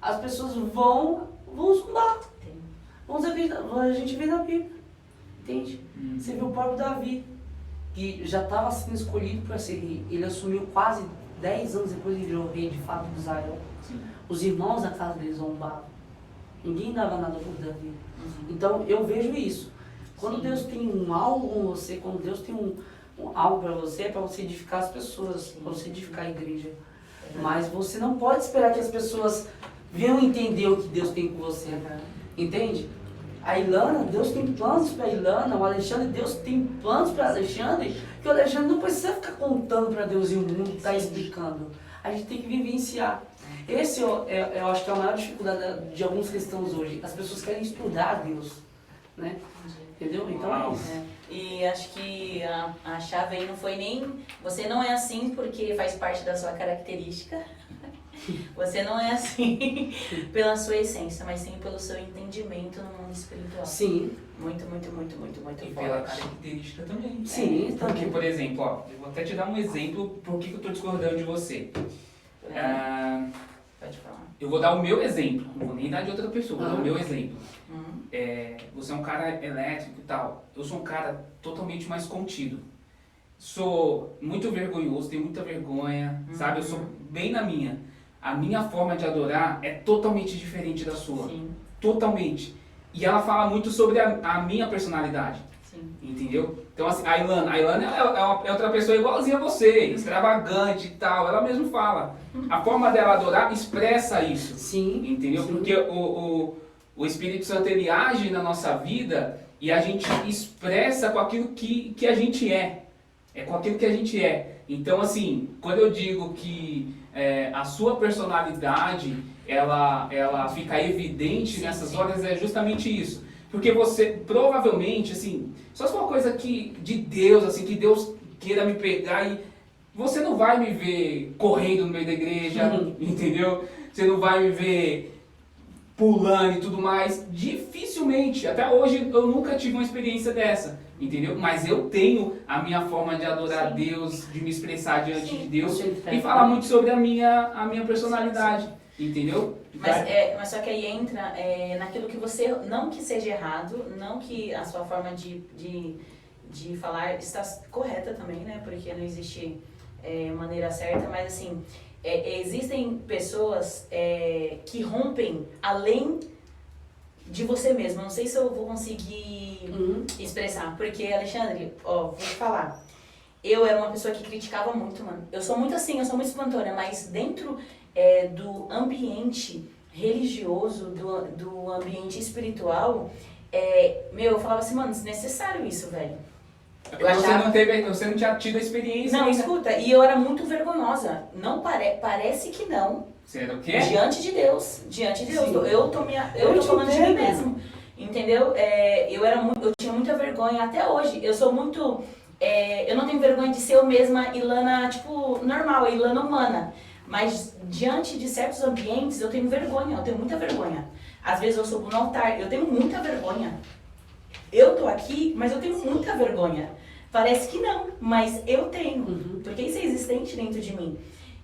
S2: as pessoas vão zombar. Vão desacreditar. A gente vê na Bíblia. Entende? Você viu o próprio Davi, que já estava sendo escolhido para ser rei. Ele assumiu quase 10 anos depois, ele virou rei de fato de Israel. Sim. Os irmãos da casa dele zombavam. Ninguém dava nada por Davi. Então eu vejo isso. Quando Deus tem algo com você, quando Deus tem algo para você, é para você edificar as pessoas, para você edificar a igreja. Mas você não pode esperar que as pessoas venham entender o que Deus tem com você. Entende? A Ilana, Deus tem planos para a Ilana, o Alexandre, Deus tem planos para Alexandre, que o Alexandre não precisa ficar contando para Deus e o mundo está explicando. A gente tem que vivenciar. Esse eu acho que é a maior dificuldade de alguns cristãos hoje. As pessoas querem estudar Deus, né? Entendeu? Então é isso.
S1: E acho que a chave aí não foi nem... Você não é assim porque faz parte da sua característica. Você não é assim pela sua essência, mas sim pelo seu entendimento no mundo espiritual.
S2: Sim.
S1: Muito
S3: E
S1: forte.
S3: pela característica também.
S2: Sim,
S3: Porque,
S2: também.
S3: por exemplo, ó, eu vou até te dar um exemplo por que eu tô discordando de você.
S1: Pode falar.
S3: Eu vou dar o meu exemplo, não vou nem dar de outra pessoa, vou dar o meu exemplo.
S1: Uhum.
S3: Você é um cara elétrico e tal, eu sou um cara totalmente mais contido. Sou muito vergonhoso, tenho muita vergonha, sabe? Eu sou bem na minha. A minha forma de adorar é totalmente diferente da sua.
S1: Sim.
S3: Totalmente. E ela fala muito sobre a minha personalidade.
S1: Sim.
S3: Entendeu? Então, assim, a Ilana é outra pessoa igualzinha a você, extravagante e tal. Ela mesmo fala. A forma dela adorar expressa isso.
S2: Sim.
S3: Entendeu?
S2: Sim.
S3: Porque o Espírito Santo, ele age na nossa vida e a gente expressa com aquilo que a gente é. É com aquilo que a gente é. Então, assim, quando eu digo que a sua personalidade, ela fica evidente nessas horas, é justamente isso. Porque você, provavelmente, assim, só se for uma coisa de Deus, assim, que Deus queira me pegar e você não vai me ver correndo no meio da igreja, entendeu? Você não vai me ver pulando e tudo mais. Dificilmente. Até hoje eu nunca tive uma experiência dessa, entendeu? Mas eu tenho a minha forma de adorar Deus, de me expressar diante de Deus e falar muito sobre a minha personalidade, entendeu?
S1: Mas só que aí entra naquilo que você, não que seja errado, não que a sua forma de falar está correta também, né? Porque não existe maneira certa, mas assim, existem pessoas que rompem além de você mesmo. Não sei se eu vou conseguir expressar, porque, Alexandre, vou te falar. Eu era uma pessoa que criticava muito, mano. Eu sou muito assim, eu sou muito espontânea, mas dentro do ambiente religioso, do ambiente espiritual, eu falava assim, mano, desnecessário isso, velho.
S3: Você não tinha tido a experiência.
S1: Não, escuta, e eu era muito vergonhosa. Não parece que não.
S3: Você era o quê?
S1: Diante de Deus.
S2: Sim.
S1: Eu tô falando de mim mesmo. Entendeu? Eu tinha muita vergonha até hoje. Eu sou muito... eu não tenho vergonha de ser eu mesma, Ilana, tipo, normal, Ilana humana. Mas diante de certos ambientes eu tenho vergonha, eu tenho muita vergonha. Às vezes eu subo no altar, eu tenho muita vergonha. Eu tô aqui, mas eu tenho muita vergonha. Parece que não, mas eu tenho. Porque isso é existente dentro de mim.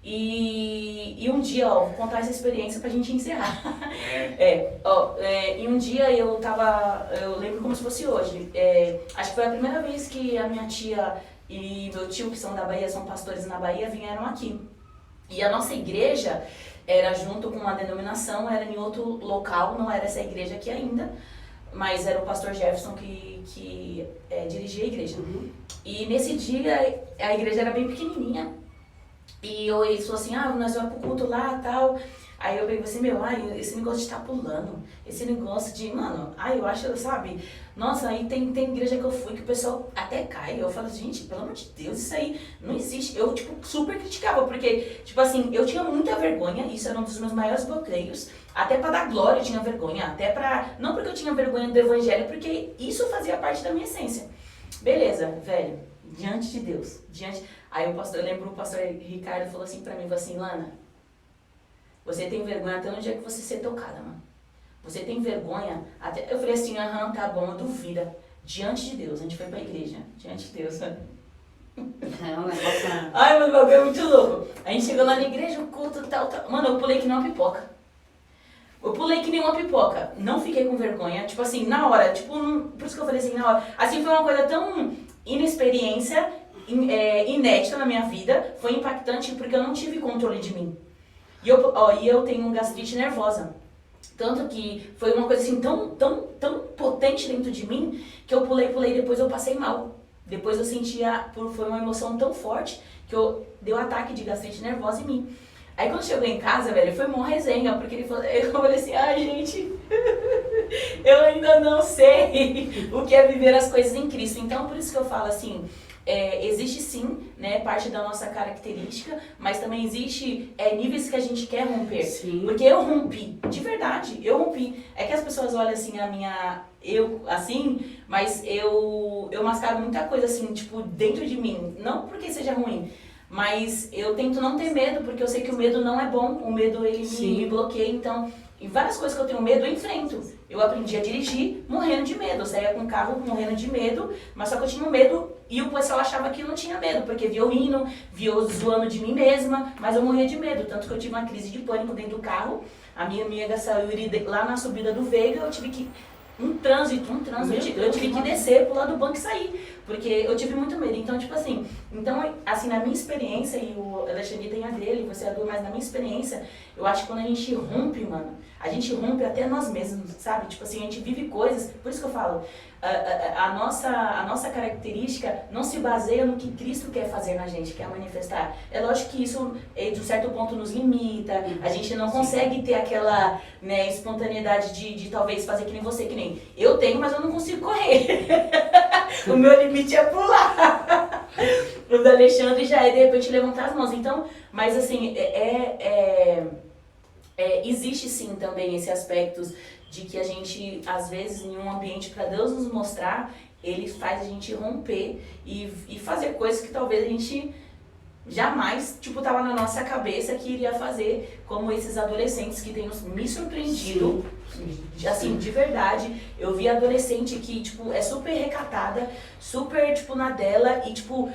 S1: E um dia, vou contar essa experiência pra gente encerrar. E um dia eu lembro como se fosse hoje. Acho que foi a primeira vez que a minha tia e meu tio, que são da Bahia, são pastores na Bahia, vieram aqui. E a nossa igreja era junto com uma denominação, era em outro local, não era essa igreja aqui ainda, mas era o pastor Jefferson que dirigia a igreja. E nesse dia a igreja era bem pequenininha. E ele falou assim, nós vamos pro culto lá e tal. Aí eu peguei assim, esse negócio de estar pulando, esse negócio de, eu acho, sabe? Nossa, aí tem igreja que eu fui que o pessoal até cai. Eu falo, gente, pelo amor de Deus, isso aí não existe. Eu, super criticava, porque, eu tinha muita vergonha, isso era um dos meus maiores bloqueios. Até pra dar glória eu tinha vergonha, não porque eu tinha vergonha do evangelho, porque isso fazia parte da minha essência. Beleza, velho, diante de Deus, Aí eu lembro o pastor Ricardo falou assim pra mim, Lana, você tem vergonha até no dia que você ser tocada, mano. Você tem vergonha até... Eu falei assim, tá bom, duvida. Diante de Deus, a gente foi pra igreja, diante de Deus, sabe? Ai, mano, o bagulho é muito louco. A gente chegou lá na igreja, o culto, tal. Mano, eu pulei que nem uma pipoca. Não fiquei com vergonha, na hora, por isso que eu falei assim, na hora. Assim, foi uma coisa tão inexperiência, inédita na minha vida, foi impactante porque eu não tive controle de mim. E eu tenho gastrite nervosa. Tanto que foi uma coisa assim tão potente dentro de mim que eu pulei, depois eu passei mal. Depois eu sentia, foi uma emoção tão forte que deu ataque de gastrite nervosa em mim. Aí quando chegou em casa, velho, foi mó resenha, porque eu falei assim, ai gente, eu ainda não sei o que é viver as coisas em Cristo. Então por isso que eu falo assim, existe sim, né, parte da nossa característica, mas também existe níveis que a gente quer romper.
S2: Sim.
S1: Porque eu rompi, de verdade, eu rompi. É que as pessoas olham assim eu assim, mas eu mascaro muita coisa assim, tipo, dentro de mim. Não porque seja ruim, mas eu tento não ter medo, porque eu sei que o medo não é bom. O medo, ele me bloqueia, então... E várias coisas que eu tenho medo, eu enfrento. Eu aprendi a dirigir morrendo de medo. Eu saía com o carro morrendo de medo, mas só que eu tinha medo e o pessoal achava que eu não tinha medo, porque via eu rindo, via eu zoando de mim mesma, mas eu morria de medo. Tanto que eu tive uma crise de pânico dentro do carro. A minha amiga saiu lá na subida do Veiga, eu tive que... Um trânsito, eu tive que descer, pular do banco e sair, porque eu tive muito medo. Então, tipo assim, na minha experiência, e o Alexandre tem a dele, você é a do, mas na minha experiência, eu acho que quando a gente rompe, mano, a gente rompe até nós mesmos, sabe? Tipo assim, a gente vive coisas, por isso que eu falo, a nossa característica não se baseia no que Cristo quer fazer na gente, quer manifestar. É lógico que isso, de um certo ponto, nos limita, a gente não consegue ter aquela, né, espontaneidade de talvez fazer que nem você, que nem eu tenho, mas eu não consigo correr. O meu limite é pular. O do Alexandre já é, de repente, levantar as mãos. Então, mas assim, existe sim também esse aspecto de que a gente, às vezes, em um ambiente para Deus nos mostrar, ele faz a gente romper e fazer coisas que talvez a gente jamais, tipo, tava na nossa cabeça que iria fazer, como esses adolescentes que têm me surpreendido. Assim, de verdade, eu vi adolescente que, tipo, é super recatada, super, tipo, na dela e, tipo,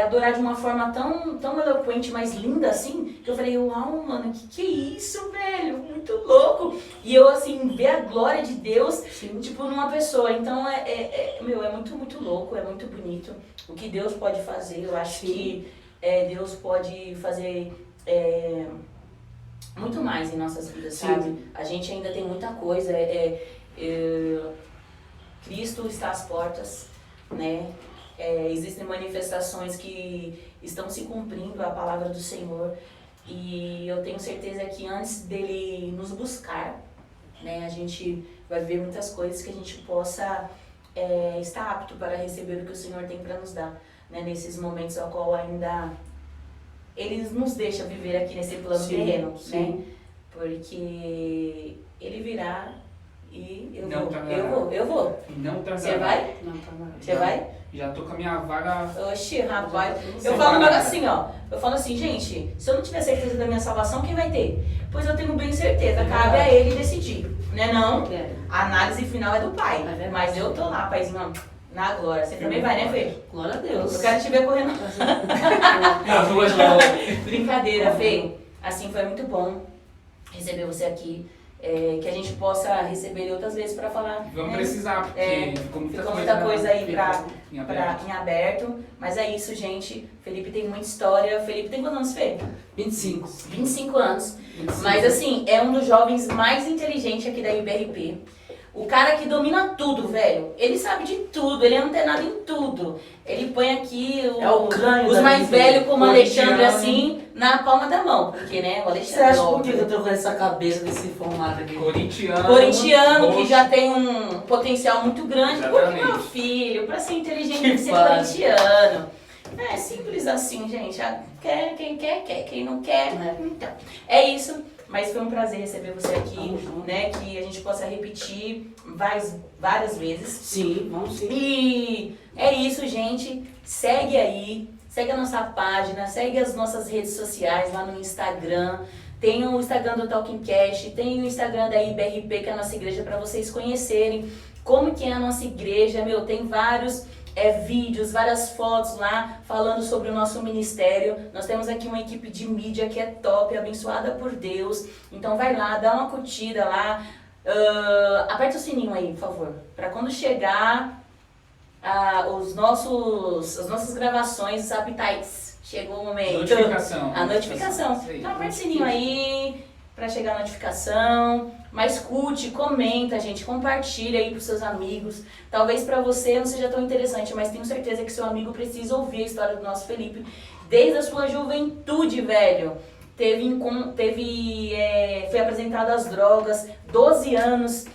S1: adorar de uma forma tão eloquente, mas linda, assim, que eu falei, uau, mano, que é isso, velho? Muito louco! E eu, assim, ver a glória de Deus, sim, tipo, numa pessoa. Então, é muito, muito louco, é muito bonito. O que Deus pode fazer, eu acho que Deus pode fazer muito mais em nossas vidas, sabe? Sim. A gente ainda tem muita coisa. Cristo está às portas, né? Existem manifestações que estão se cumprindo a palavra do Senhor e eu tenho certeza que antes dele nos buscar, né, a gente vai ver muitas coisas que a gente possa estar apto para receber o que o Senhor tem para nos dar, né, nesses momentos ao qual ainda Ele nos deixa viver aqui nesse plano terreno, né? Porque Ele virá e eu vou.
S3: Não tá.
S1: Você vai?
S2: Não tá.
S1: Você vai?
S3: Já tô com a minha vaga.
S1: Oxi, rapaz. Eu falo logo assim, ó. Eu falo assim, gente, se eu não tiver certeza da minha salvação, quem vai ter? Pois eu tenho bem certeza, cabe a ele decidir. Né não? A análise final é do pai. Mas eu tô lá, paizinho, na glória. Você também vai, né, Fê?
S2: Glória a Deus.
S1: Eu quero te ver correndo. Brincadeira, Fê. Assim, foi muito bom receber você aqui. Que a gente possa receber ele outras vezes para falar.
S3: Vamos precisar, porque ficou
S1: muita coisa aí em aberto. Mas é isso, gente. Felipe tem muita história. Felipe tem quantos anos, Fê?
S2: 25.
S1: 25 anos. 25. Mas assim, é um dos jovens mais inteligentes aqui da IBRP. O cara que domina tudo, velho. Ele sabe de tudo, ele é antenado em tudo. Ele põe aqui os mais velhos, como o Alexandre, assim, na palma da mão. Porque, né, o Alexandre...
S2: Você acha por que eu tô com essa cabeça desse formato aqui?
S3: Corintiano,
S1: que já tem um potencial muito grande. Porque, meu filho, pra ser inteligente tem que ser corintiano. É simples assim, gente. Quem quer. Quem não quer, então. É isso. Mas foi um prazer receber você aqui, né? Que a gente possa repetir várias vezes.
S2: Sim, vamos sim.
S1: E é isso, gente. Segue aí, segue a nossa página, segue as nossas redes sociais lá no Instagram. Tem o Instagram do Talking Cash, tem o Instagram da IBRP, que é a nossa igreja, para vocês conhecerem como que é a nossa igreja. Tem vários vídeos, várias fotos lá falando sobre o nosso ministério. Nós temos aqui uma equipe de mídia que é top, abençoada por Deus. Então vai lá, dá uma curtida lá, aperta o sininho aí, por favor, para quando chegar as nossas gravações, os appetites, chegou o momento. A notificação. Então aperta o sininho aí para chegar a notificação. Mas curte, comenta, gente, compartilha aí pros seus amigos. Talvez pra você não seja tão interessante, mas tenho certeza que seu amigo precisa ouvir a história do nosso Felipe desde a sua juventude, velho. foi apresentado às drogas, 12 anos,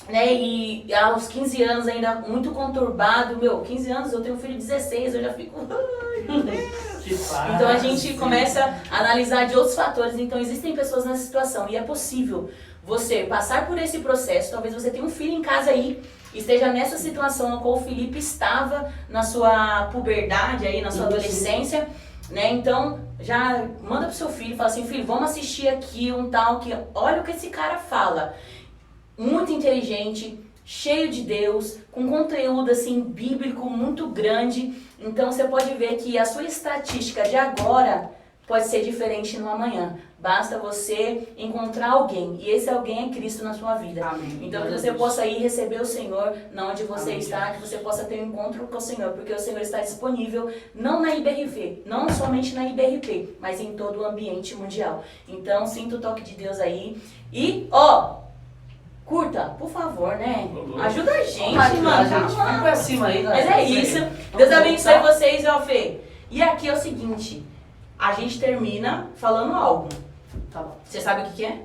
S1: né, e aos 15 anos ainda muito conturbado. 15 anos, eu tenho um filho de 16, eu já fico... Ai, meu Deus. Então a gente começa a analisar de outros fatores. Então existem pessoas nessa situação e é possível você passar por esse processo. Talvez você tenha um filho em casa aí, esteja nessa situação na qual o Felipe estava na sua puberdade, aí, na sua adolescência, né? Então já manda pro seu filho, fala assim: filho, vamos assistir aqui um tal que... Olha o que esse cara fala. Muito inteligente, cheio de Deus, com conteúdo assim bíblico muito grande. Então você pode ver que a sua estatística de agora pode ser diferente no amanhã. Basta você encontrar alguém, e esse alguém é Cristo na sua vida.
S2: Amém.
S1: Então que você possa ir receber o Senhor na onde você está, que você possa ter um encontro com o Senhor, porque o Senhor está disponível não na IBRV, não somente na IBRP, mas em todo o ambiente mundial. Então sinta o toque de Deus aí e curta, por favor, né? Ajuda a gente, mano.
S2: Vai pra cima aí,
S1: Mas é isso. Deus abençoe vocês, Fê. E aqui é o seguinte, a gente termina falando algo.
S2: Tá bom.
S1: Você sabe o que é?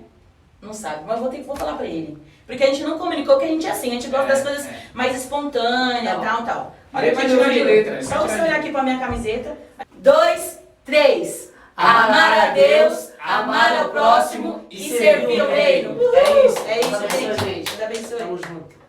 S1: Não sabe, mas vou falar pra ele. Porque a gente não comunicou que a gente é assim, a gente gosta das coisas mais espontâneas, tal.
S3: Olha aqui de letra.
S1: Só você olhar aqui pra minha camiseta. 2, 3. Amar a Deus, amar ao próximo e servir o reino.
S2: É isso,
S1: É isso,
S2: gente.
S1: Deus abençoe.
S2: Tamo junto.